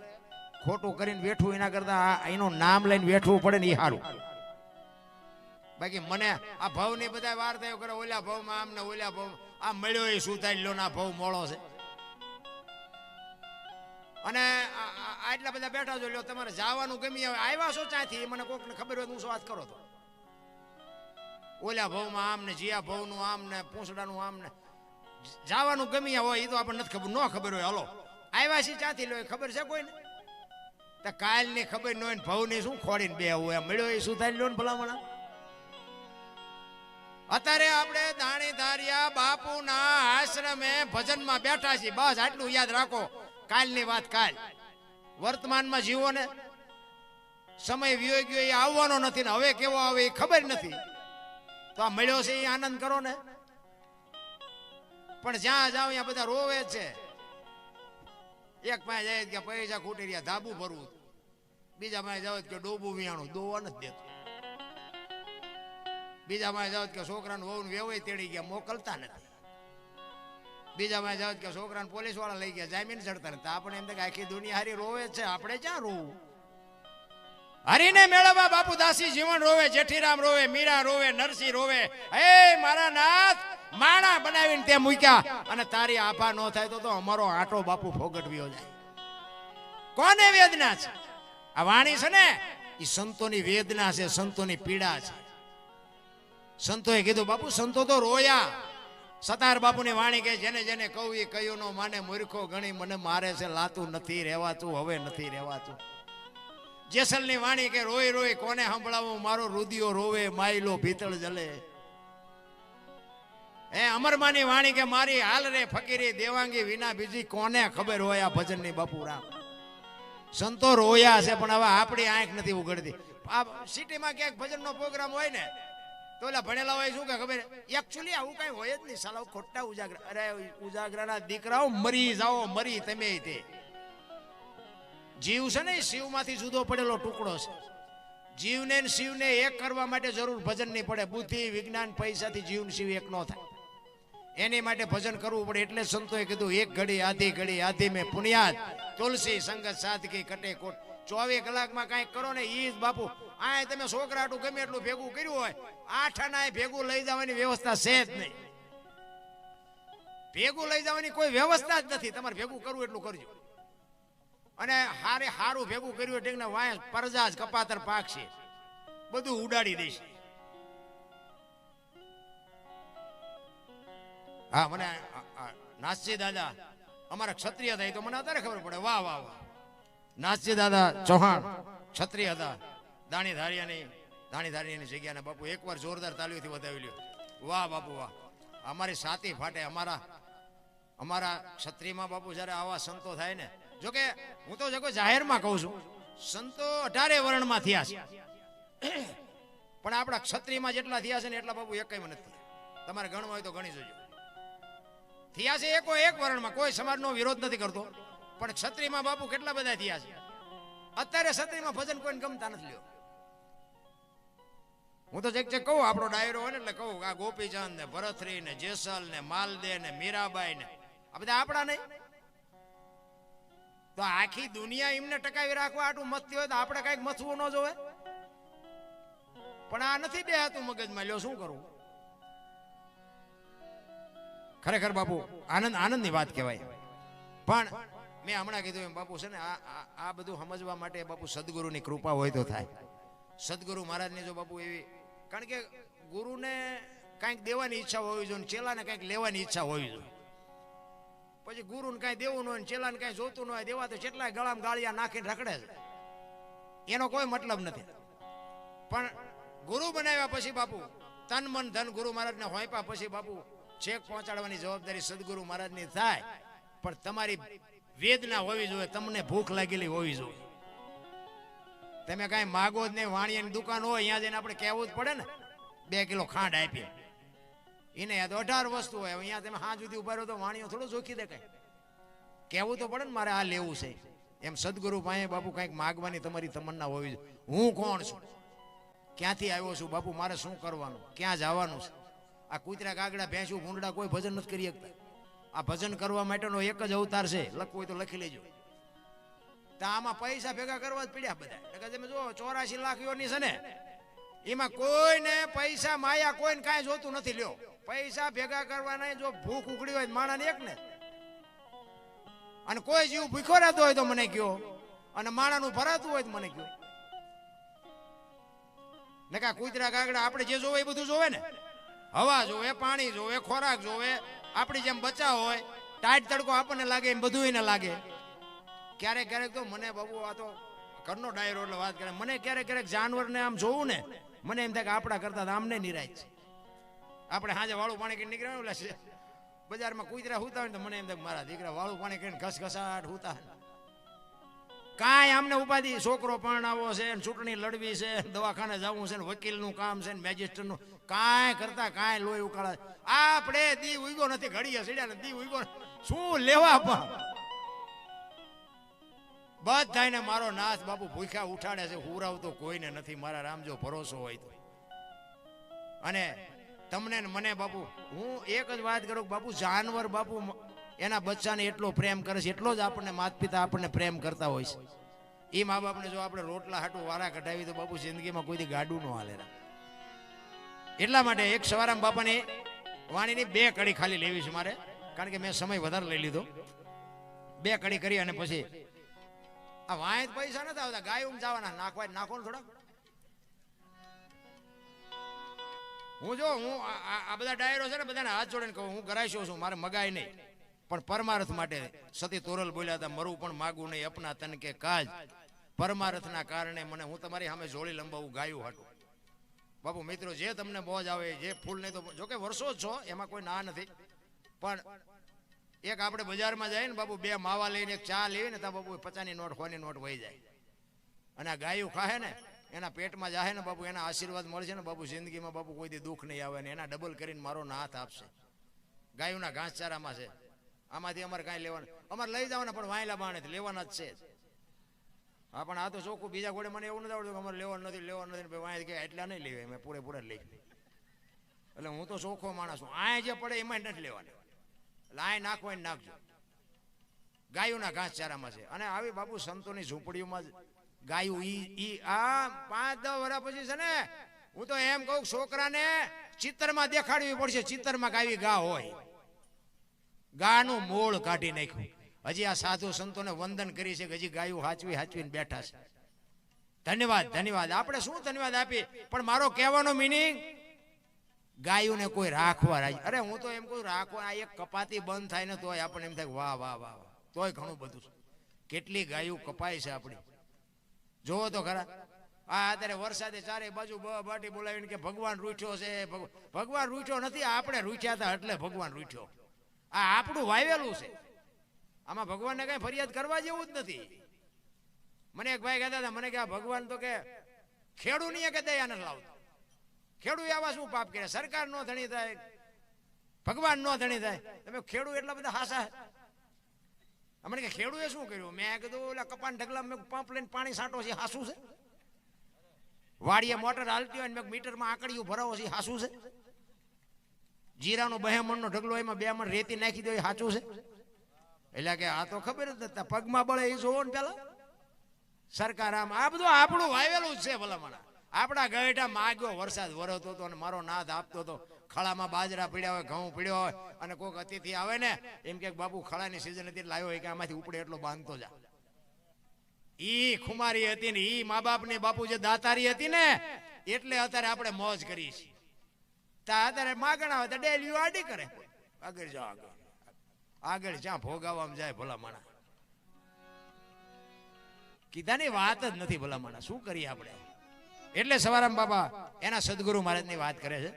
ખોટું કરીને વેઠવું એના કરતા એનું નામ લઈને વેઠવું પડે ને એ સારું બાકી મને આ ભાવ ની બધા વાર થયો કરે ઓલા ભાવમાં આમ ને ઓલા ભાવ આ મળ્યો એ સુતાઈ લો ના ભાવ મોળો છે અને આટલા બધા બેઠા છો લ્યો તમારે જવાનું ગમી આવ્યા છો ત્યાંથી મને કોક ને ખબર હોય હું શું વાત કરો તો ઓલા ભાવમાં આમ ને જીયા ભાવનું આમ ને પૂંછડાનું આમ ને જવાનું ગમી હોય એ તો આપણને નથી ખબર ન ખબર હોય હલો આવ્યા છે ત્યાંથી લો ખબર છે કોઈને તો કાલ ની ખબર ન હોય ભાવ ની શું ખોડીને બે હોય મળ્યો એ સુતાઈ લો ને ભલામણા અત્યારે આપણે દાણી ધારિયા બાપુના આશ્રમે ભજનમાં બેઠા છીએ બસ આટલું યાદ રાખો કાલની વાત કાલ વર્તમાનમાં જીવો ને સમય વિયો ગયો એ આવવાનો નથી ને હવે કેવો આવે એ ખબર નથી તો આ મળ્યો છે એ આનંદ કરો ને પણ જ્યાં જાવ ત્યાં બધા રોવે છે એક પાસે જાય કે પૈસા ખૂટી રહ્યા ધાબુ ભરવું બીજા પાસે જાવ કે ડોબું વિયાણું દોવા નથી દેતું બીજા માં જાવ કે છોકરાને વહુ વેવાય તેડી ગયા મોકલતા નથી બીજા માં જાવ કે છોકરાને પોલીસ વાળા લઈ ગયા જામીન ચડતા નથી આપણે એમ કે આખી દુનિયા હારી રોવે છે આપણે ક્યાં રોવું હરીને મેળવવા બાપુ દાસી જીવન રોવે જેઠીરામ રોવે મીરા રોવે નરસિંહ રોવે હે મારા નાથ માણા બનાવીને તે મૂક્યા અને તારી આભા ન થાય તો અમારો આટો બાપુ ફોગટવ્યો જાય કોને વેદના છે આ વાણી છે ને એ સંતોની વેદના છે સંતોની પીડા છે સંતોએ કીધું બાપુ સંતો તો રોયા સતાર બાપુની વાણી કે જેને જેને કહું એ કયું નો માને મૂર્ખો ગણી મને મારે છે લાતું નથી રહેવાતું હવે નથી રહેવાતું જેસલની વાણી કે રોય રોય કોને સંભળાવું મારો રુદિયો રોવે માયલો ભીતળ જલે એ અમરમાની વાણી કે મારી હાલ રે ફકીરી દેવાંગી વિના બીજી કોને ખબર હોય આ ભજનની બાપુ રામ સંતો રોયા છે પણ હવે આપણી આંખ નથી ઉઘડતી આ સિટીમાં ક્યાંક ભજનનો પ્રોગ્રામ હોય ને તો ઓલા ભણેલા હોય શું કે ખબર એકચ્યુઅલી આવું કઈ હોય જ નહીં સાલા ખોટા ઉજાગરા અરે ઉજાગરાના દીકરાઓ મરી જાઓ મરી તમે તે જીવ છે ને શિવમાંથી જુદો પડેલો ટુકડો છે જીવને ને શિવને એક કરવા માટે જરૂર ભજન નહીં પડે બુદ્ધિ વિજ્ઞાન પૈસાથી જીવ શિવ એક ન થાય એની માટે ભજન કરવું પડે એટલે સંતોએ કીધું એક ઘડી આધી મેં પુણ્યાત તુલસી સંગત સાદગી કટે કોટ 24 કલાકમાં કાંઈક કરો ને ઈ જ બાપુ આ તમે છોકરાટું ગમે એટલું ભેગું કર્યું હોય 8 આના ભેગું લઈ જવાની વ્યવસ્થા છે જ નહીં ભેગું લઈ જવાની કોઈ વ્યવસ્થા જ નથી તમારે ભેગું કરવું એટલું કરજો અને હારું ભેગું કર્યું એટલે ને વાય પરજાજ કપાતર પાક છે બધું ઉડાડી દઈશ હા મને નાસજી દાદા અમારા ક્ષત્રિય થાય તો મને અત્યારે ખબર પડે વાહ વાહ વાહ નાસજી દાદા ચૌહાણ ક્ષત્રિય હતા દાણી ધારિયાની જગ્યાને બાપુ એકવાર જોરદાર તાલીઓથી વધાવી લ્યો વાહ બાપુ વાહ અમારી સાતી ફાટે અમારા ક્ષત્રિયમાં બાપુ જ્યારે આવા સંતો થાય ને જોકે હું તો જગો જાહેરમાં કહું છું સંતો 18 વર્ણમાં થયા છે પણ આપણા ક્ષત્રિયમાં જેટલા થયા છે ને એટલા બાપુ એકમાં નથી તમારે ગણવા હોય તો ગણી જોજો થયા છે એક વર્ણમાં કોઈ સમાજનો વિરોધ નથી કરતો પણ ક્ષત્રિયમાં બાપુ કેટલા બધા થયા છે અત્યારે ક્ષત્રિયમાં ભજન કોઈને ગમતા નથી લ્યો હું તો ચેક કહું આપણો ડાયરો હોય ને એટલે કહું આ ગોપીચંદ ને ભરતરી ને જેસલ ને માલદે ને મીરાબાઈ ને આ બધા આપણા નહીં. તો આખી દુનિયા એમને ટકાવી રાખવા આટલું મથતી હોય તો આપણે કઈક મથવું ન જોવે. પણ આ નથી બે હતું મગજમાં, લ્યો શું કરવું. ખરેખર બાપુ આનંદની વાત કહેવાય. પણ મેં હમણાં કીધું એમ બાપુ છે ને આ બધું સમજવા માટે બાપુ સદગુરુની કૃપા હોય તો થાય. સદગુરુ મહારાજની જો બાપુ એવી, કારણ કે ગુરુને કાંઈક દેવાની ઈચ્છા હોવી જોઈએ, ચેલાને કાંઈક લેવાની ઈચ્છા હોવી જોઈએ. પછી ગુરુને કાંઈ દેવું ન હોય, ચેલાને કાંઈ જોતું ન હોય, દેવા તો કેટલાય ગળામાં ગાળિયા નાખીને રખડે છે, એનો કોઈ મતલબ નથી. પણ ગુરુ બનાવ્યા પછી બાપુ તન મન ધન ગુરુ મહારાજને હોંપ્યા પછી બાપુ છેક પહોંચાડવાની જવાબદારી સદગુરુ મહારાજની થાય. પણ તમારી વેદના હોવી જોઈએ, તમને ભૂખ લાગેલી હોવી જોઈએ. તમે કાંઈ માગો જ નહીં, વાણિયાની દુકાન હોય અહીંયા જઈને આપણે કહેવું જ પડે ને 2 કિલો ખાંડ આપીએ એને. યાદ 18 વસ્તુ હોય, અહીંયા તમે હાથ સુધી ઉભા રહો તો વાણિયો થોડું જોખી દેખાય. કહેવું તો પડે ને મારે આ લેવું છે. એમ સદગુરુ પાસે બાપુ કંઈક માગવાની તમારી તમન્ના હોવી જોઈએ. હું કોણ છું, ક્યાંથી આવ્યો છું બાપુ, મારે શું કરવાનું, ક્યાં જવાનું છે. આ કૂતરા કાગડા ભેંસું ભૂંડડા કોઈ ભજન નથી કરી શકતા. આ ભજન કરવા માટેનો એક જ અવતાર છે, લખવું હોય તો લખી લેજો. તો આમાં પૈસા ભેગા કરવા જ પડ્યા બધા. તમે જો 84 લાખ યોની છે ને, એમાં કોઈને પૈસા માયા કોઈને કાંઈ જોતું નથી. લ્યો પૈસા ભેગા કરવાના, જો ભૂખ ઉકળી હોય માણાને એક ને, અને કોઈ જીવ ભૂખો રહેતો હોય તો મને કયો, અને માણાનું ભરાતું હોય તો મને કયો. ને કા કૂતરા કાગડા આપણે જે જોવે એ બધું જોવે ને. હવા જોવે, પાણી જોવે, ખોરાક જોવે. આપણી જેમ બચાવ હોય, ટાઈટ તડકો આપણને લાગે એમ બધું એને લાગે. ક્યારેક ક્યારેક તો મને બાબુ આ તો ઘરનો ડાયરો એટલે વાત કરે, મને ક્યારેક ક્યારેક જાનવરને આમ જોવું ને, મને એમ થાય કે આપણા કરતા આમને નિરાય છે. આપણે સાંજે વાળું પાણી કરીને નીકળ્યા એટલે બજારમાં કૂતરા હુતા હોય તો મને એમ થાય મારા દીકરા વાળું પાણી કરીને ઘસઘસાટ હુતા. કાંઈ આમને ઉપાધિ, છોકરો પરણાવો છે, ચૂંટણી લડવી છે, દવાખાને જવું છે, વકીલનું કામ છે, મેજિસ્ટ્રેટનું કાંઈ કરતા કાંઈ લોહી ઉકાળે. આપણે દી ઉઈગો નથી, ઘડીએ સીડ્યા ને દી ઉઈગો શું લેવા. બધાને મારો નાથ બાપુ ભૂખ્યા ઉઠાડે છે, હુરાવતો કોઈને નથી. મારા રામ જો ભરોસો હોય તો. અને તમને ને મને બાપુ હું એક જ વાત કરું, બાપુ જાનવર બાપુ એના બચ્ચાને એટલો પ્રેમ કરે છે, એટલો જ આપણને માતા પિતા આપણને પ્રેમ કરતા હોય છે. એ મા બાપને જો આપણે રોટલા હાટું વારા કઢાવી તો બાપુ જિંદગીમાં કોઈથી ગાડું ન હાલે. એટલા માટે એક સવારામ બાપાની વાણીની 2 કડી ખાલી લેવી છે મારે, કારણ કે મેં સમય વધારે લઈ લીધો. 2 કડી કરી અને પછી આ વાંય પૈસા નથી આવતા, ગાય જવાના નાખવા નાખો ને થોડા. હું આ બધા ડાયરો છે ને બધાને હાથ જોડીને કહું, હું કરાઈશો છું, મારે મગાય નહીં. પણ પરમાર્થ માટે સતી તોરલ બોલ્યા હતા, મરું પણ માગું નહીં અપના તન કે કાજ. પરમાર્થના કારણે મને હું તમારી સામે જોડી લંબાવું ગાયું હાટું. બાપુ મિત્રો, જે તમને બોજ આવે, જે ફૂલ નહીં તો જોકે વર્ષો જ છો, એમાં કોઈ ના નથી. પણ એક આપણે બજારમાં જાય ને બાપુ, 2 માવા લઈને એક ચા લેવી ને તો બાપુ 50ની નોટ 100ની નોટ વહી જાય. અને આ ગાયું ખાહે ને એના પેટમાં જાહે ને બાપુ, એના આશીર્વાદ મળશે ને બાપુ, જિંદગીમાં બાપુ કોઈથી દુઃખ નહીં આવે ને એના ડબલ કરીને મારો હાથ આપશે. ગાયુંના ઘાસચારામાં છે, આમાંથી અમારે કાંઈ લેવાનું, અમારે લઈ જવાના પણ વાયલા બાણે લેવાના જ છે. હા પણ આ તો ચોખ્ખું, બીજા ઘોડે મને એવું નથી આવડતું કે અમારે લેવાનું નથી વાય કે એટલા નહીં લેવાય, મેં પૂરેપૂરા લઈ. એટલે હું તો ચોખ્ખો માણસ છું, આ જે પડે એમાં નથી લેવાના. એટલે આ નાખવા નાખજો. ગાયુંના ઘાસચારામાં છે. અને આવી બાપુ સંતોની ઝૂંપડીઓમાં જ ગાયું ઈ આ 5-10 વર્ષ પછી છે ને, હું તો એમ કહું છોકરાને ચિત્રમાં દેખાડવી પડશે. ચિત્રમાં કાવી ગા હોય, ગાનું મૂળ કાઢી નાખ્યું. હજી આ સાધુ સંતોને વંદન કરી છે કે હજી ગાયું હાચવીને બેઠા છે. ધન્યવાદ. આપણે શું ધન્યવાદ આપી, પણ મારો કહેવાનો મિનિંગ ગાયુંને કોઈ રાખવા રાજી. અરે હું તો એમ કહું રાખવા, આ એક કપાતી બંધ થાય ને તોય આપણને એમ થાય વાહ વાહ વાહ, તોય ઘણું બધું છે. કેટલી ગાયું કપાય છે આપણી, જોવો તો ખરા. આ અત્યારે વરસાદે ચારે બાજુ બાટી બોલાવીને કે ભગવાન રૂઠ્યો છે. ભગવાન રૂઠ્યો નથી, આપણે રૂઠ્યા હતા એટલે ભગવાન રૂઠ્યો. આ આપણું વાવેલું છે, આમાં ભગવાનને કઈ ફરિયાદ કરવા જેવું જ નથી. મને એક ભાઈ કહેતા હતા, મને કે આ ભગવાન તો કે ખેડૂ નહીં કે દયા નથી લાવતો. ખેડૂ આવા શું પાપ કરે, સરકાર નો ધણી થાય, ભગવાન નો ધણી થાય. તમે ખેડૂ એટલા બધા હાસા. મને કે ખેડૂએ શું કર્યું? મેં કીધું ઓલા કપાન ઢગલા મેં પંપ લઈને પાણી છાંટો છે, હાસું છે? વાડીએ મોટર હાલતી હોય ને મીટરમાં આંકડીયું ભરાવો છે સાચું છે? જીરાનો 2 મણનો ઢગલો એમાં 2 મણ રેતી નાખી દો એ સાચું છે? એટલે કે આ તો ખબર જ નથી, પગમાં બળે એ જોવો ને પેલા. સરકાર આમ આ બધું આપણું વાવેલું જ છે ભલામણા. આપણા ગઢા માગ્યો વરસાદ વરસતો હતો અને મારો નાદ આપતો હતો. ખળામાં બાજરા પીડ્યા હોય, ઘઉં પીડ્યો હોય અને કોઈક અતિથિ આવે ને એમ કે બાપુ ખળાની સિઝન હતી લાવ્યો હોય કે આમાંથી ઉપડે એટલો બાંધતો જા. ઈ ખુમારી હતી ને ઈ મા બાપની બાપુ જે દાતારી હતી ને એટલે અત્યારે આપણે મોજ કરી છીએ. અત્યારે માગણા હોય તો ડેલીઓ આડી કરે, આગળ જાઓ આગળ જ્યાં ભોગાવામાં જાય ભલામણા. કીધાની વાત જ નથી ભલામણા, શું કરીએ આપણે? એટલે સવારામ બાબા એના સદગુરુ મહારાજની વાત કરે છે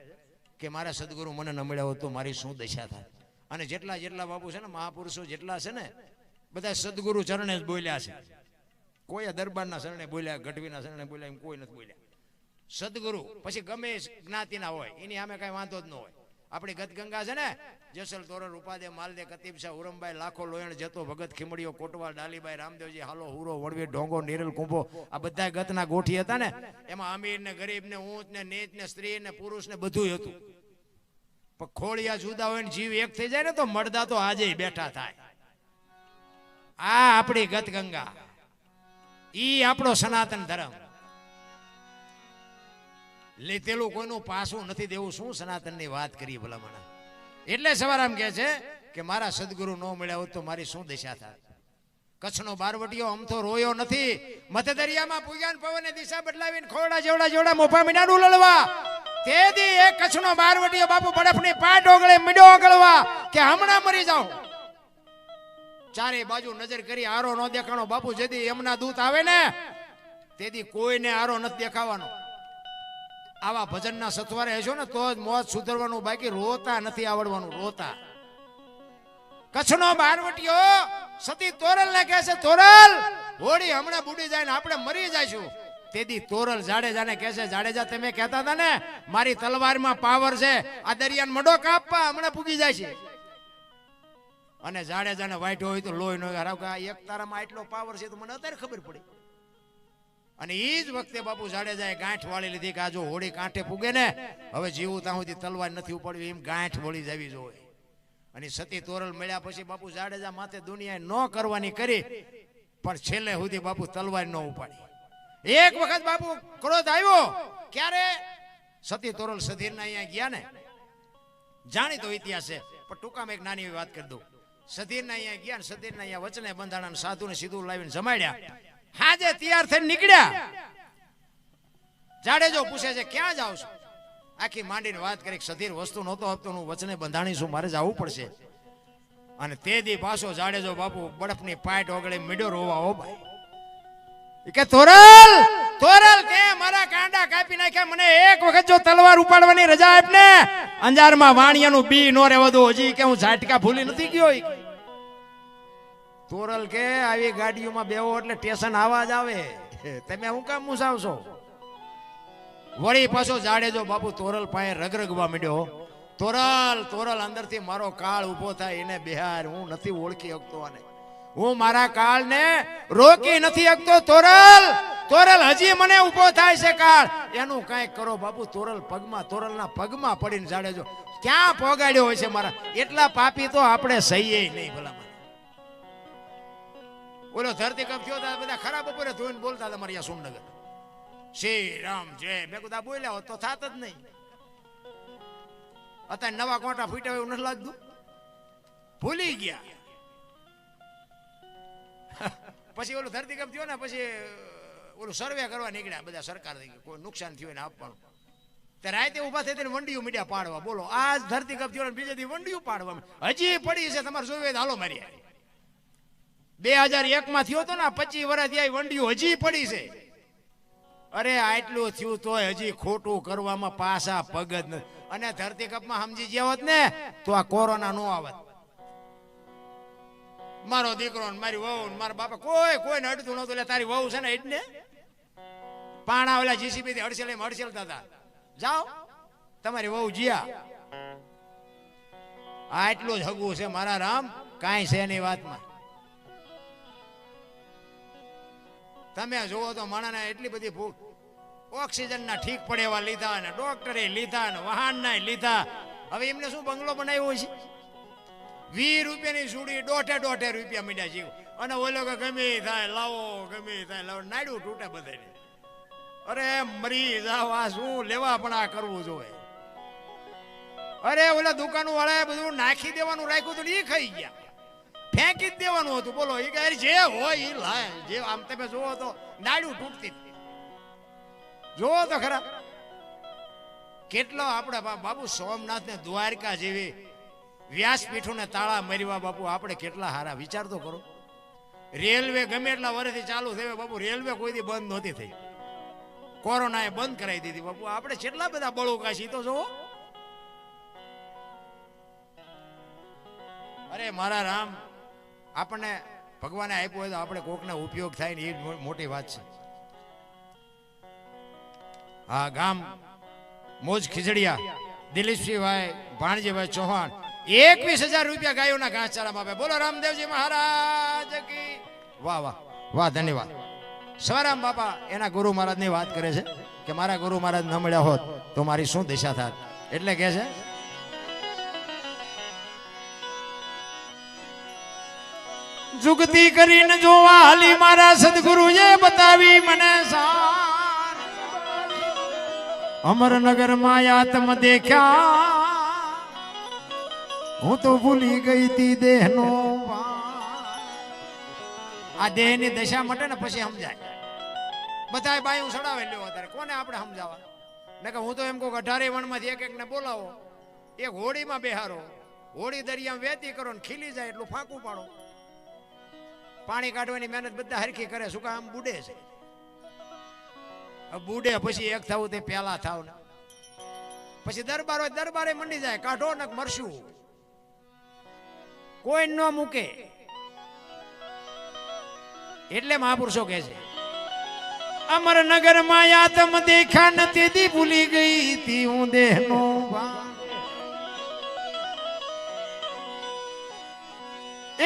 કે મારા સદગુરુ મને ન મળ્યા હોત તો મારી શું દશા થાય. અને જેટલા બાપુ છે ને મહાપુરુષો જેટલા છે ને બધા સદગુરુ ચરણે જ બોલ્યા છે. કોઈ દરબારના શરણે બોલ્યા, ગઢવીના શરણે બોલ્યા, એમ કોઈ નથી બોલ્યા. સદગુરુ પછી ગમે જ્ઞાતિના હોય એની સામે કઈ વાંધો જ ન હોય. આપણી ગતગંગા છે ને જેસલ તોરલ ઉપાદે માલદે કતીબ શાહ ઉરમભાઈ લાખો લોયણ જતો ભગત ખીમડીઓ કોટવાલ ડાલીબાઈ રામદેવજી હાલો હુરો વડવી ઢોંગો નિરલ કુંભો આ બધા ગતના ગોઠી હતા ને એમાં અમીર ને ગરીબ ને ઊંચ ને નીચ ને સ્ત્રી ને પુરુષ ને બધું હતું. પણ ખોળિયા જુદા હોય ને જીવ એક થઈ જાય ને તો મળદા તો આજે બેઠા થાય. આ આપણી ગતગંગા, ઈ આપણો સનાતન ધર્મ. લીધેલું કોઈનું પાછું નથી દેવું. શું સનાતનની વાત કરીએ ભલામણા. એટલે સવારામ કહે છે કે મારા સદગુરુ ન મળ્યા હોત તો મારી શું દશા થાય. કચ્છનો બારવટીયો અમથો રોયો નથી. મધદરિયામાં પૂગ્યા ને પવને દિશા બદલાવીને ખોડા જેવડા જેવડા મોફા મીંડાનું લલવા. તેદી એક કચ્છનો બારવટીયો બાપુ બરફની પાટ ઓગળે મીંડો ઓગળવા કે હમણાં મરી જાઉં. ચારે બાજુ નજર કરી આરો ન દેખાણો બાપુ. જેદી એમના દૂત આવે ને તેદી કોઈને આરો નથી દેખાવાનો. આવા ભજનના સથવારે હશો ને તો જ મોત સુધરવાનું, બાકી રોતા નથી આવડવાનું. રોતા કચ્છનો બારવટીયો સતી તોરલ ને કહે છે તોરલ હોડી હમણાં બુડી જાય ને આપણે મરી જઈશું. તેદી તોરલ જાડેજાને કહે છે જાડેજા તમે કહેતા હતા ને મારી તલવારમાં પાવર છે, આ દરિયાને મડો કાપવા હમણાં પૂગી જાય છે. અને જાડેજાને વાઈટો હોય તો લોહી નો હરાવ એક તારામાં આટલો પાવર છે તો મને અત્યારે ખબર પડી. અને એ જ વખતે બાપુ જાડેજાએ ગાંઠ વાળી લીધી કે આ જો હોડી કાંઠે પૂગે ને હવે જીવું ત્યાં સુધી તલવાર નથી ઉપાડવી, એમ ગાંઠ વળી જવી જોઈએ. અને સતી તોરલ મળ્યા પછી બાપુ જાડેજા માથે દુનિયાએ ન કરવાની કરી, પણ છેલ્લે સુધી બાપુ તલવાર ન ઉપાડી. એક વખત બાપુ ક્રોધ આવ્યો ક્યારે સતી તોરલ સધીરના અહીંયા ગયા ને, જાણીતો ઇતિહાસ છે પણ ટૂંકામાં એક નાની વાત કરી દઉં. સધીરના અહીંયા ગયા ને સધીરના અહીંયા વચને બંધાણા સાધુને સીધું લાવીને જમાડ્યા. હાજે તૈયાર થઈને નીકળ્યા. જાડેજો પૂછે છે ક્યાં જાવ છો? આખી માંડીને વાત કરી સધીર વસ્તુ નહોતો આપતો, હું વચને બંધાણી છું, મારે જવું પડશે. અને તે દી પાછો જાડેજો બાપુ બરફની પાટ ઓગળે મીડો રોવા. ઓ ભાઈ કે તોરલ તોરલ તે મારા કાંડા કાપી નાખ્યા, મને એક વખત જો તલવાર ઉપાડવાની રજા આપ ને અંજારમાં વાણિયાનું બી નો રહેવા દો. હજી કે હું ઝાટકા ભૂલી નથી ગયો. તોરલ કે આવી ગાડીઓમાં બેવો એટલે સ્ટેશન આવાજ આવે, તમે હું કામ મુસાવશો? વળી પાછો જાડેજો બાપુ તોરલ પાસે રગરગવા માંડ્યો. તોરલ તોરલ અંદરથી મારો કાળ ઉભો થાય એને બિહાર, હું નથી ઓળખી શકતો અને હું મારા કાળ ને રોકી નથી શકતો. તોરલ તોરલ હજી મને ઉભો થાય છે કાળ, એનું કઈક કરો બાપુ. તોરલ પગમાં તોરલના પગમાં પડીને જાડેજો ક્યાં પોગાડ્યો હોય છે મારા. એટલા પાપી તો આપણે સહીએ નહીં ભલા. ઓલો ધરતી કપ થયો બધા ખરાબ બપોરે ધોઈને બોલતા હતા મારી સુમનગર શ્રી રામ જય. મેં કીધું બોલ્યા હોત તો થાત જ નહીં. અત્યારે નવા કોટા ફૂટ્યા એવું નથી લાગતું, ભૂલી ગયા. પછી ઓલું ધરતી કપ થયો ને પછી ઓલું સર્વે કરવા નીકળ્યા બધા સરકાર કોઈ નુકસાન થયું ને આપવાનું. ત્યારે રાતે ઉભા થઈ વંડીયું મીડિયા પાડવા. બોલો આજ ધરતી કપ થયો ને બીજે દી વંડીયું પાડવા હજી પડી છે. તમારે જોવે હાલો મારી 2001 માં થયો તો ને 25 વર્ષ થયા વંડીયું હજી પડી છે. અરે આટલું થયું તોય હજી ખોટું કરવામાં પાછા પગ જ નથી. અને ધરતી કપમાં સમજી ગયા હોત ને તો આ કોરોના નો આવત. મારો દીકરો ને મારી વહુ ને મારા બાપા કોઈને અડતું નહોતું. એટલે તારી વહુ છે ને એટલે પાણા ઓલા જીસીબી થી હડસેલતા હતા. જાઓ તમારી વહુ જીયા. આટલું જ હગું છે મારા રામ, કાંઈ છે નહીં વાતમાં. તમે જોવો તો માણાને એટલી બધી ભૂખ. ઓક્સિજનના ઠીક પડે એવા લીધા ને ડોક્ટરે લીધા ને વાહનના લીધા. હવે એમને શું બંગલો બનાવ્યો છે? 20 રૂપિયાની સુડી 1.5 રૂપિયા મીડા જીવ. અને ઓલો કે ગમે થાય લાવો, ગમે થાય લાવો, નાડ્યું તૂટે બધાને. અરે મરી જાવ, આ શું લેવા પણ આ કરવું જોઈએ. અરે ઓલા દુકાનો વાળાએ બધું નાખી દેવાનું રાખ્યું હતું, એ ખાઈ ગયા. ફેંકી જ દેવાનું હતું. બોલો એ કે જે હોય એ લાય. જે આમ તમે જોવો તો નાડ્યું તૂટતી. જોવો તો ખરા કેટલો આપણા બાપુ સોમનાથ ને દ્વારકા જેવી વ્યાસપીઠોને તાળા મરવા બાપુ આપણે કેટલા હારા. વિચાર તો કરો. રેલવે ગમે એટલા વર્ષથી ચાલુ થયો બાપુ, રેલવે કોઈથી બંધ નહોતી થઈ. કોરોનાએ બંધ કરાવી દીધી બાપુ. આપણે કેટલા બધા બળુકા છીએ તો જોવો. અરે મારા રામ, આપણને ભગવાને આપ્યું હોય તો આપણે કોકને ઉપયોગ થાય ને એ મોટી વાત છે. હા, ગામ મોજ ખીજડીયા, દિલીપસિંહભાઈ ભાણજીભાઈ ચૌહાણ 21,000 રૂપિયા ગાયોના ઘાસચારામાં આપે. બોલો રામદેવજી મહારાજ કી. વાહ વાહ વાહ, ધન્યવાદ. સવારામ બાપા એના ગુરુ મહારાજની વાત કરે છે કે મારા ગુરુ મહારાજ ન મળ્યા હોત તો મારી શું દિશા થાત. એટલે કે છે જુગતી કરીને જોવા હાલી મારા સદગુરુએ બતાવી મને સાર. અમરનગર માં આત્મ દેખ્યા, હું તો ભૂલી ગઈ તી દેહનો. આ દેહની દશા મટે ને પછી સમજાય. બધાય બાયું સડાવે લ્યો અત્યારે કોને આપણે સમજાવવા. ને કે હું તો એમ કહું 18 વણમાંથી એક ને બોલાવો, એક હોળીમાં બેહારો, હોળી દરિયામાં વેતી કરો ને ખીલી જાય એટલું ફાંકું પાડો. પાણી કાઢવાની મહેનત બધા હરખી કરે, શું કામ બુડે છે. બુડે પછી એક થવું તે પેલા થાવ ને પછી દરબાર હોય દરબારે મંડી જાય, કાઢો ને મરશું કોઈ ન મૂકે. એટલે મહાપુરુષો કહે છે અમરનગર માં આત્મ દેખા નથી દી ભૂલી ગઈ તી હું દેહનો.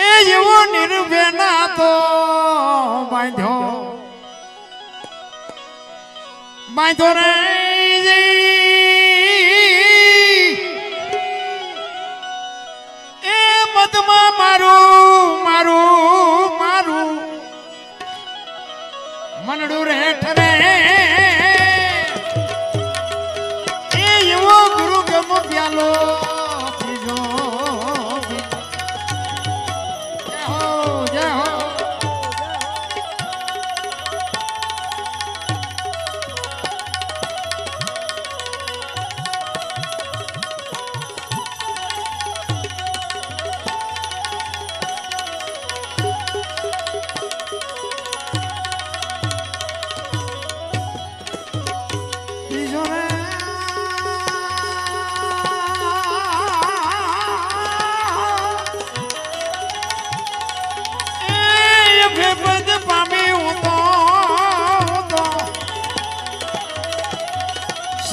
એ જેવો નિર્ભેના તો બાંધ્યો રે એ મધમાં મારું મારું મારું મનડું રેઠ રે. એ એવો ગુરુ ગમ પ્યાલો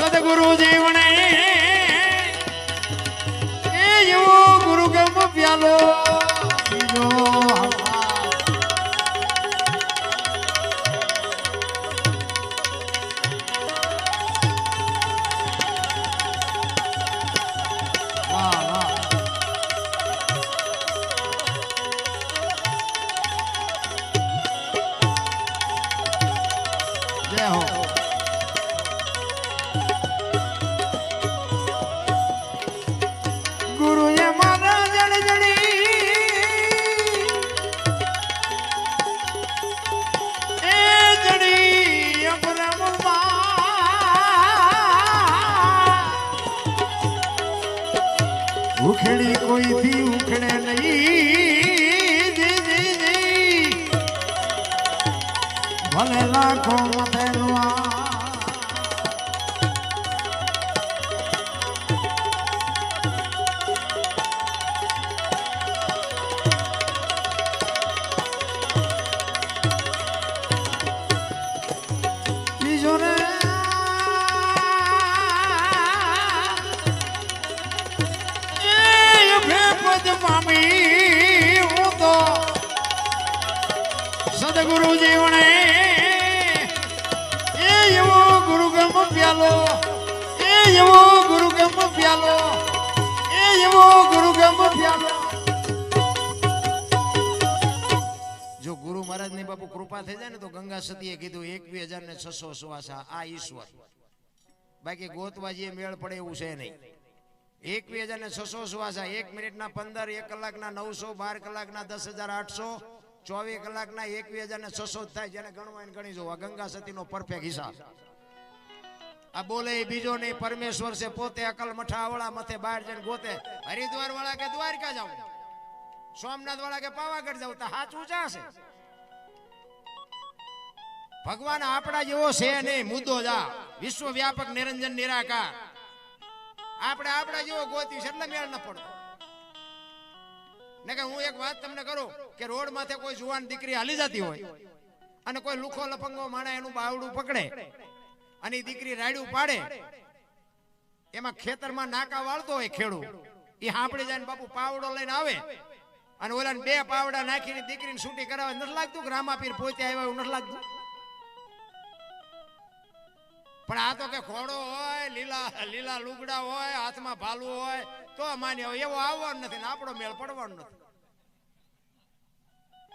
સદગુરુ જીવણે એ એવો ગુરુ ગમ પ્યાલો પીજો. જય હો. ઉખેડી કોઈથી ઉખડે નહીં, ભલે લાખો મથેરવા. બીજો રે મામી હું તો સદગુરુ જીવણે એ એવો ગુરુ પ્યાલો એ એવો ગુરુ ગમ પ્યાલો. જો ગુરુ મહારાજ ની બાપુ કૃપા થઈ જાય ને તો ગંગા સતીએ કીધું 21,600 સુવાસા આ ઈશ્વર, બાકી ગોતવાજીએ મેળ પડે એવું છે નહીં. 21,600 સુવાસા, 1 મિનિટના 15, 1 કલાકના 900, 12 કલાકના 10,800, 24 કલાકના 21,600 થાય. જેને ગણવાને ગણી જો. આ ગંગા સતીનો પરફેક્ટ હિસાબ. આ બોલે બીજો નહીં, પરમેશ્વર છે પોતે. અકલ મઠા વાળા મથે બહાર જઈને ગોતે. હરિદ્વાર વાળા કે દ્વારકા જાવ, સોમનાથ વાળા કે પાવાગઢ જાવ, તો હાથ ઊંચા છે. ભગવાન આપણા જેવો છે નહીં, મુદ્દો જા વિશ્વ વ્યાપક નિરંજન નિરાકાર. આપણે આપણા જેવો ગોતી એટલે મેળ ન પડતો. ને કે હું એક વાત તમને કરું કે રોડ માથે કોઈ જુવાન દીકરી હાલી જતી હોય અને કોઈ લુખો લફંગો માણે એનું બાવડું પકડે અને દીકરી રાયડું પાડે, એમાં ખેતરમાં નાકા વાળતો હોય ખેડૂ, એ હાંપડી જાય બાપુ પાવડો લઈને આવે અને ઓલાને 2 પાવડા નાખીને દીકરીને છૂટી કરાવે. નથી લાગતું કે રામાપીર પોતે આવ્યા એવું નથી લાગતું? પણ આ તો કે ઘોડો હોય, લીલા લુગડા હોય, હાથમાં ભાલું હોય તો માન્ય હોય. એવો આવવાનો નથી ને આપણો મેળ પડવાનો નથી.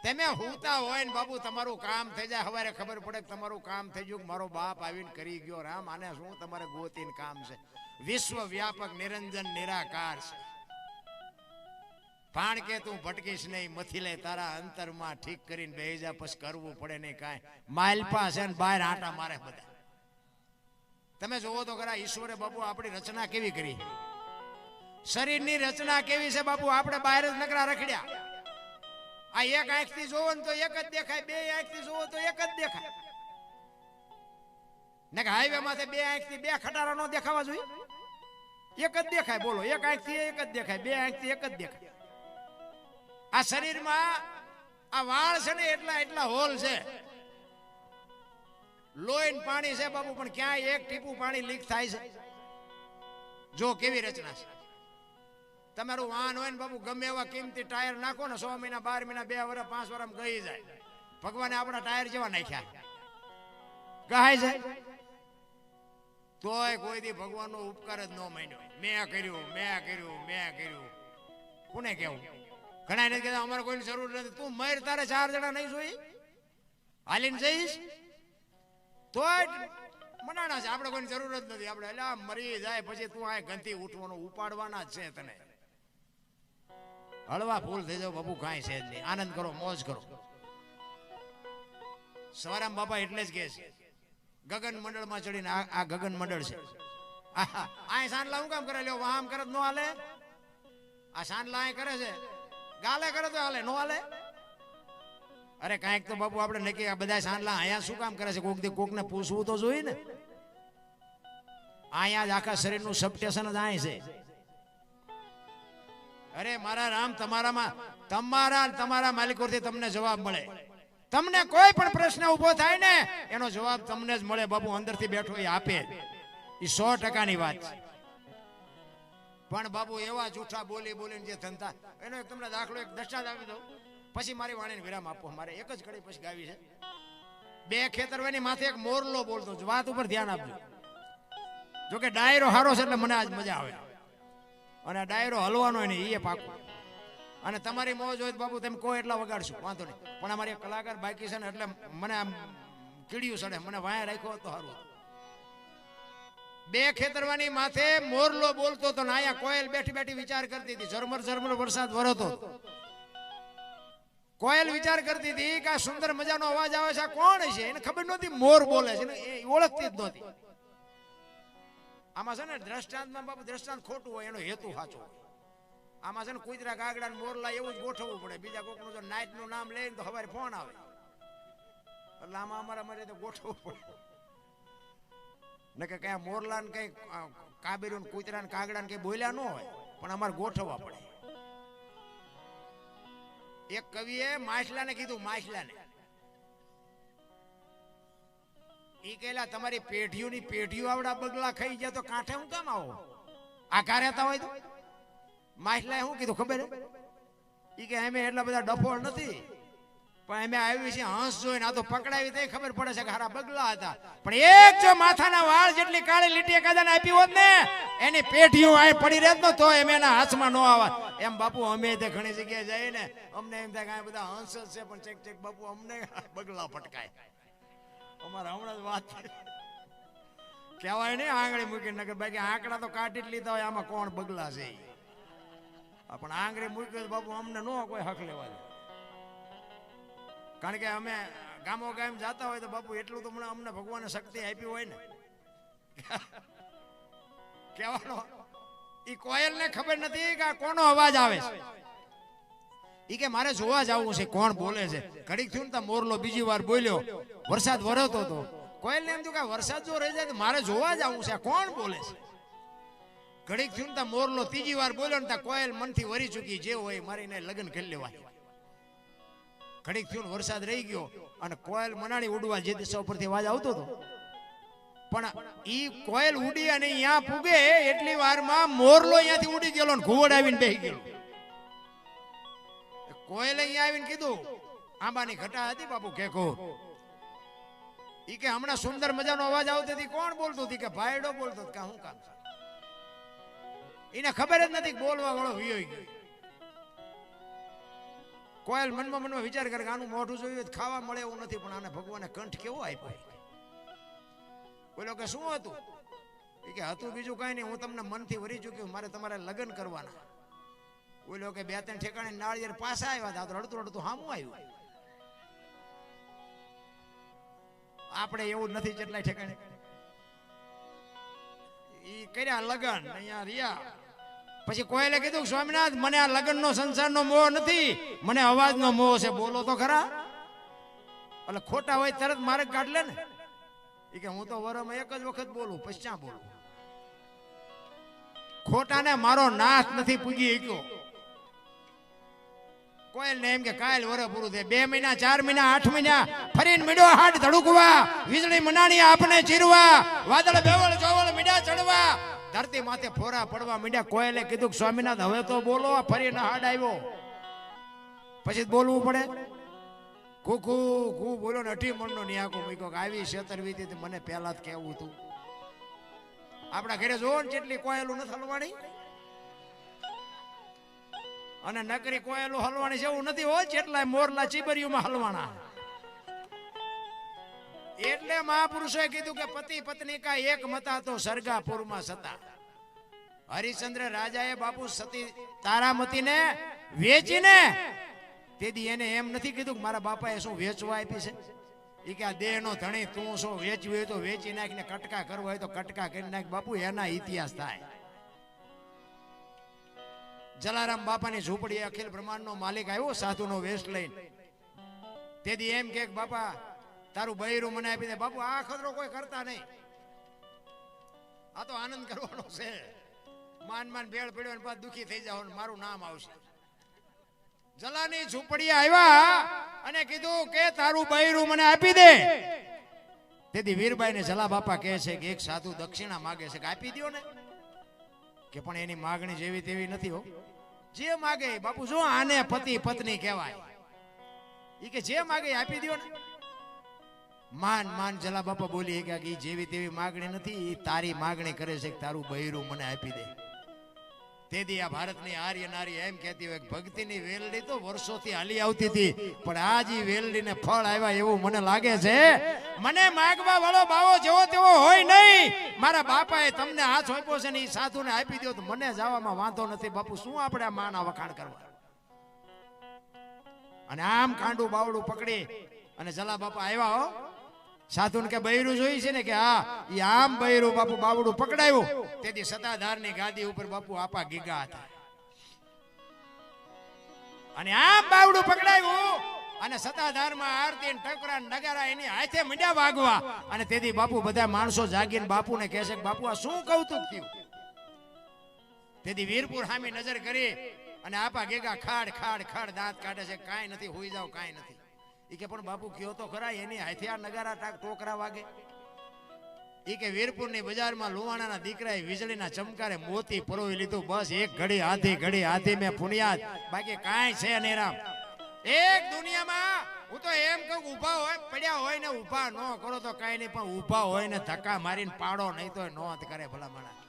તમે હુતા હોય ને બાબુ તમારું કામ થઈ જાય, સવારે ખબર પડે કે તમારું કામ થઈ ગયું, મારો બાપ આવીને કરી ગયો. રામ આને શું તમારે ગોતીને કામ છે? વિશ્વ વ્યાપક નિરંજન નિરાકાર છે. પાણ કે તું ભટકીશ નહીં, મથી લે તારા અંતરમાં ઠીક કરીને બેહી જા, પછી કરવું પડે નહીં કાંઈ. માલપા છે ને બહાર આટા મારે બધા. તમે જોવો તો ખરા ઈશ્વરે બાપુ આપણી રચના કેવી કરી, શરીરની રચના કેવી છે બાપુ. આપણે બહાર જ નકરા રખડ્યા. આ એક આંખથી જોવો ને તો એક જ દેખાય, 2 આંખથી જોવો તો એક જ દેખાય. ને કે હાઈવે માથે 2 આંખથી 2 ખટારા નો દેખાવા જોઈએ? એક જ દેખાય. બોલો, એક આંખથી એક જ દેખાય, 2 આંખથી એક જ દેખાય. આ શરીરમાં આ વાળ છે ને એટલા હોલ છે. લોહીન પાણી છે બાબુ, પણ ક્યાંય એક ટીપું પાણી લીક થાય છે? જો કેવી રચના છે. તમારું વાહન હોય ને બાબુ, ગમે એવા કિંમતી ટાયર નાખો ને, 6 મહિના 12 મહિના 2 વર્ષ 5 વર્ષ ગઈ જાય. ભગવાને આપણા ટાયર જેવા નાખ્યા, ગહાય જાય. તોય કોઈ દી ભગવાનનો ઉપકાર જ ન માન્યો. મેં કર્યું. કોને કેવું? ઘણા નથી કહેતા અમારે કોઈની જરૂર નથી. તું મર, તારે 4 જણા નહીં જોઈ હાલીને જઈશ તો મનાણા છે. આપણે કોઈની જરૂર જ નથી. આપણે એટલે મરી જાય પછી તું આ ગંથી ઉઠવાનું ઉપાડવાના જ છે. તને હળવા ફૂલ થઈ જાવ બાપુ, કાંઈ છે જ નહીં. આનંદ કરો, મોજ કરો. સવારામ બાપા એટલે જ કહે છે ગગન મંડળમાં ચડીને, આ ગગન મંડળ છે. આ સાંડલા હું કામ કરે લ્યો? વાહમ કરે ન હાલે? આ સાંડલા અહીં કરે છે, ગાલે કરે તો હાલે, નો હાલે? અરે કાંઈક તો બાપુ આપણે નક્કી. આ બધા સાંડલા અહીંયા શું કામ કરે છે? કોકને પૂછવું તો જોઈએ ને. અહીંયા જ આખા શરીરનું સબસ્ટેશન જ અહીં છે. અરે મારા રામ, તમારા માલિકોથી તમને જવાબ મળે. તમને કોઈ પણ પ્રશ્ન ઉભો થાય ને એનો જવાબ તમને જ મળે બાપુ. અંદરથી બેઠો એ આપે. એ 100%ની વાત છે. પણ બાપુ એવા જૂઠા બોલીને જે ધંધા, એનો એક તમને દાખલો, એક દર્શાત આપી દઉં, પછી મારી વાણીને વિરામ આપો. મારે એક જ કડી પછી ગાવી છે. 2 ખેતરવાની માથે એક મોરલો બોલતો. વાત ઉપર ધ્યાન આપજો. જોકે ડાયરો હારો છે એટલે મને આજ મજા આવે. અને આ ડાયરો હલવાનો નહીં, એ પાકું. અને તમારી મોજ હોય બાપુ તમે કોઈ એટલા વગાડશો, વાંધો નહીં. પણ અમારે એક કલાકાર બાકી છે ને એટલે મને આમ કીડિયું સડે. મને વાયા રાખ્યો તો સારું. 2 ખેતરવાની માથે મોરલો બોલતો હતો ને અહીંયા કોયલ બેઠી વિચાર કરતી હતી. ઝરમર વરસાદ વરસતો. કોયલ વિચાર કરતી હતી કે આ સુંદર મજાનો અવાજ આવે છે, આ કોણ છે? એને ખબર નહોતી મોર બોલે છે, એ ઓળખતી જ નહોતી. આમાં છે ને દ્રષ્ટાંતમાં બાપુ દ્રષ્ટાંત ખોટું હોય, એનો હેતુ સાચો હોય. આમાં છે ને કુતરા, કાગડા ને મોરલા એવું જ ગોઠવવું પડે. બીજા કોકનું જો નાઈટનું નામ લઈને તો સવારે ફોન આવે. એટલે આમાં અમારે તો ગોઠવવું પડે. ને કે કયા મોરલા ને કઈ કાબેરું ને કુતરા ને કાગડા ને કઈ બોલ્યા ન હોય, પણ અમારે ગોઠવવા પડે. એક કવિએ માછલાને કીધું, માછલાને ઈ કહેલા તમારી પેઢીઓ આવડા બગલા ખાઈ ગયા તો કાંઠે હું કામ આવો? આઘા રહેતા હોય તો? માછલાએ શું કીધું ખબર? ઈ કે અમે એટલા બધા ડફોળ નથી, પણ અમે આવી છે હંસ જોઈને આ તો પકડાવી તો ખબર પડે છે કે હારા બગલા હતા. પણ એક જો માથાના વાળ જેટલી કાળી લીટી એકાદાને આપી હોત ને એની પેઢીઓ આ પડી રહેત ને તો એમ એના હાથમાં ન આવત. એમ બાપુ અમે તે ઘણી જગ્યાએ જઈએ ને અમને એમ થાય કે આ બધા હંસ જ છે પણ ચેક ચેક બાપુ અમને બગલા પટકાય. અમારે હમણાં જ વાત કહેવાય નહીં આંગળી મૂકીને કે બાકી આંકડા તો કાઢી જ લીધા હોય આમાં કોણ બગલા છે. પણ આંગળી મૂક્યો બાપુ અમને ન કોઈ હક લેવા દે. કારણ કે અમે ગામો ગામ જતા હોય તો બાપુ એટલું તો અમને ભગવાને શક્તિ આપી હોય ને કહેવાનો. ઈ કોયલ ને ખબર નથી કે આ કોનો અવાજ આવે છે. ઈ કે મારે જોવા જવું છે કોણ બોલે છે. ઘડીક થયું ને મોરલો બીજી વાર બોલ્યો. વરસાદ વરસતો હતો. કોયલ ને એમ થયું કે વરસાદ જો રહી જાય તો મારે જોવા જવું છે કોણ બોલે છે. ઘડીક થયું ને મોરલો ત્રીજી વાર બોલ્યો ને કોયલ મનથી વરી ચૂકી જે હોય મારીને લગ્ન કરી લેવાય. ઘડીક થયું વરસાદ રહી ગયો અને કોયલ મનાણી ઉડવા જે દિશા ઉપરથી અવાજ આવતો હતો. પણ ઈ કોયલ ઉડી અને અહીંયા પૂગે એટલી વારમાં મોરલો અહીંયાથી ઉડી ગયેલો ને ઘુવડ આવીને બેસી ગયો. કોયલ અહીંયા આવીને કીધું આંબાની ઘટા હતી બાપુ કેકો. ઈ કે હમણાં સુંદર મજાનો અવાજ આવતો હતી કોણ બોલતું હતી કે ભાઈડો બોલતો કે શું કામ છે. એને ખબર જ નથી બોલવા વાળો વિયોઈ ગયો. કોયલ મનમાં વિચાર કરે કે આનું મોઢું જોયું ખાવા મળે એવું નથી પણ આને ભગવાને કંઠ કેવો આપ્યો. બોલો કે શું હતું. એ કે હતું બીજું કઈ નહીં હું તમને મનથી વરી ચૂક્યું મારે તમારે લગ્ન કરવાના. બોલો કે બે ત્રણ ઠેકાણે નાળિયેર પાછા આવ્યા હતા તો રડતું રડતું સામું આવ્યું. આપણે એવું નથી જેટલા ઠેકાણે ઈ કર્યા લગ્ન અહીંયા રહ્યા. પછી કોયલે કીધું સ્વામિનાથ મને આ લગ્નનો સંસારનો મોહ નથી મને અવાજનો મોહ છે બોલો તો ખરા. એટલે ખોટા હોય તરત મારે કાઢ લે ને. એ કે હું તો વરમાં એક જ વખત બોલું પછી ક્યાં બોલું. ખોટાને મારો નાશ નથી પૂગી શક્યો. કોયલ ને એમ કે કાલ વર પૂરું થાય 2 મહિના 4 મહિના 8 મહિના ફરીને મીડો હાટ ધડુકવા વીજળી મનાણી આપને ચીરવા વાદળ બેવળ જોવળ મીડા ચડવા ધરતી માથે ફોરા પડવા મીડ્યા. કોયલે કીધું સ્વામિનાથ હવે તો બોલો ફરીને હાડ આવ્યો પછી બોલવું પડે. કુકુ કુ બોલો ને 18 મણનો નિયાકો મૂક્યો કે આવી છેતરવીતી મને પહેલા જ કહેવું હતું. આપણા ઘરે જોવો ને જેટલી કોયલું નથી હલવાણી અને નકરી કોયલું હલવાણી છે એવું નથી હોય જેટલા મોરલા ચીબરીઓમાં હલવાણા. એટલે મહાપુરુષોએ કીધું કે પતિ પત્ની કા એક મતા તો સરગાપુરમાં સતા. હરિશ્ચંદ્ર રાજાએ બાપુ સતી તારામતીને વેચીને તેથી એને એમ નથી કીધું કે મારા બાપાએ શું વેચવા આપી છે. એ કે આ દેહનો ધણી તું શું વેચવી હોય તો વેચી નાખીને કટકા કરવા હોય તો કટકા કરી નાખ. બાપુ એના ઇતિહાસ થાય. જલારામ બાપાની ઝૂંપડી અખિલ બ્રહ્માંડનો માલિક આવ્યો સાધુનો વેશ લઈને. તેથી એમ કે બાપા તારું બૈરું મને આપી દે. બાપુ આ ખતરો કોઈ કરતા નહીં. આ તો આનંદ કરવાનો છે. માન માન ભેળ પડ્યો ને પાછું દુખી થઈ જાવ મારું નામ આવશે. જલાની ઝૂંપડી આવ્યા અને કીધું કે તારું બૈરું મને આપી દે. તેથી વીરબાઈ ને જલા બાપા કહે છે કે એક સાધુ દક્ષિણા માગે છે કે આપી દો ને. કે પણ એની માગણી જેવી તેવી નથી હો. જે માગે બાપુ જો આને પતિ પત્ની કહેવાય. ઈ કે જે માગે આપી દો ને. માન માન જલા બાપા બોલી કે ઈ જેવી તેવી માગણી નથી ઈ તારી માગણી કરે છે કે તારું બૈરું મને આપી દે. તેથી આ ભારતની આર્ય નારી એમ કહેતી હોય કે ભક્તિની વેલડી તો વર્ષોથી હાલી આવતી હતી પણ આજ ઈ વેલડીને ફળ આવ્યા એવું મને લાગે છે. મને માગવા વાળો બાવો જેવો તેવો હોય નહીં. મારા બાપાએ તમને હાથ સોંપ્યો છે ને ઈ સાધુને આપી દો તો મને જવામાં વાંધો નથી. બાપુ શું આપણે આ માના વખાણ કરવા. અને આમ કાંડું બાવડું પકડી અને જલા બાપા આવ્યા હો. સાધુને કે બૈરું જોઈ છે ને કે હા ઈ આમ બૈરું બાપુ બાવડું પકડાયું. તેથી સતાધારની ગાદી ઉપર બાપુ આપા ગીગા હતા અને આમ બાવડું પકડાયું અને સતાધારમાં આરતી ટકરા નગારા એની હાથે મીંડા વાગવા. અને તેથી બાપુ બધા માણસો જાગીને બાપુને કહે છે કે બાપુ આ શું કૌતુક થયું. તેથી વીરપુર સામે નજર કરી અને આપા ગીગા ખાડ ખાડ ખાડ દાંત કાઢે છે. કાંઈ નથી હોઈ જાવ કાંઈ નથી. ઈ કે પણ બાપુ કયો તો ખરા એની હાથે આ નગારા ટોકરા વાગે. ઈ કે વીરપુરની બજારમાં લુવાણાના દીકરાએ વીજળીના ચમકારે મોતી પરોવી લીધું. બસ એક ઘડી આધી મેં પુણ્યાત બાકી કાંઈ છે નહીં રામ. એક દુનિયામાં હું તો એમ કહું કે ઊભા હોય પડ્યા હોય ને ઊભા ન કરો તો કાંઈ નહીં, પણ ઊભા હોય ને ધક્કા મારીને પાડો નહીં તો નોંધ કરે ભલા માણસ.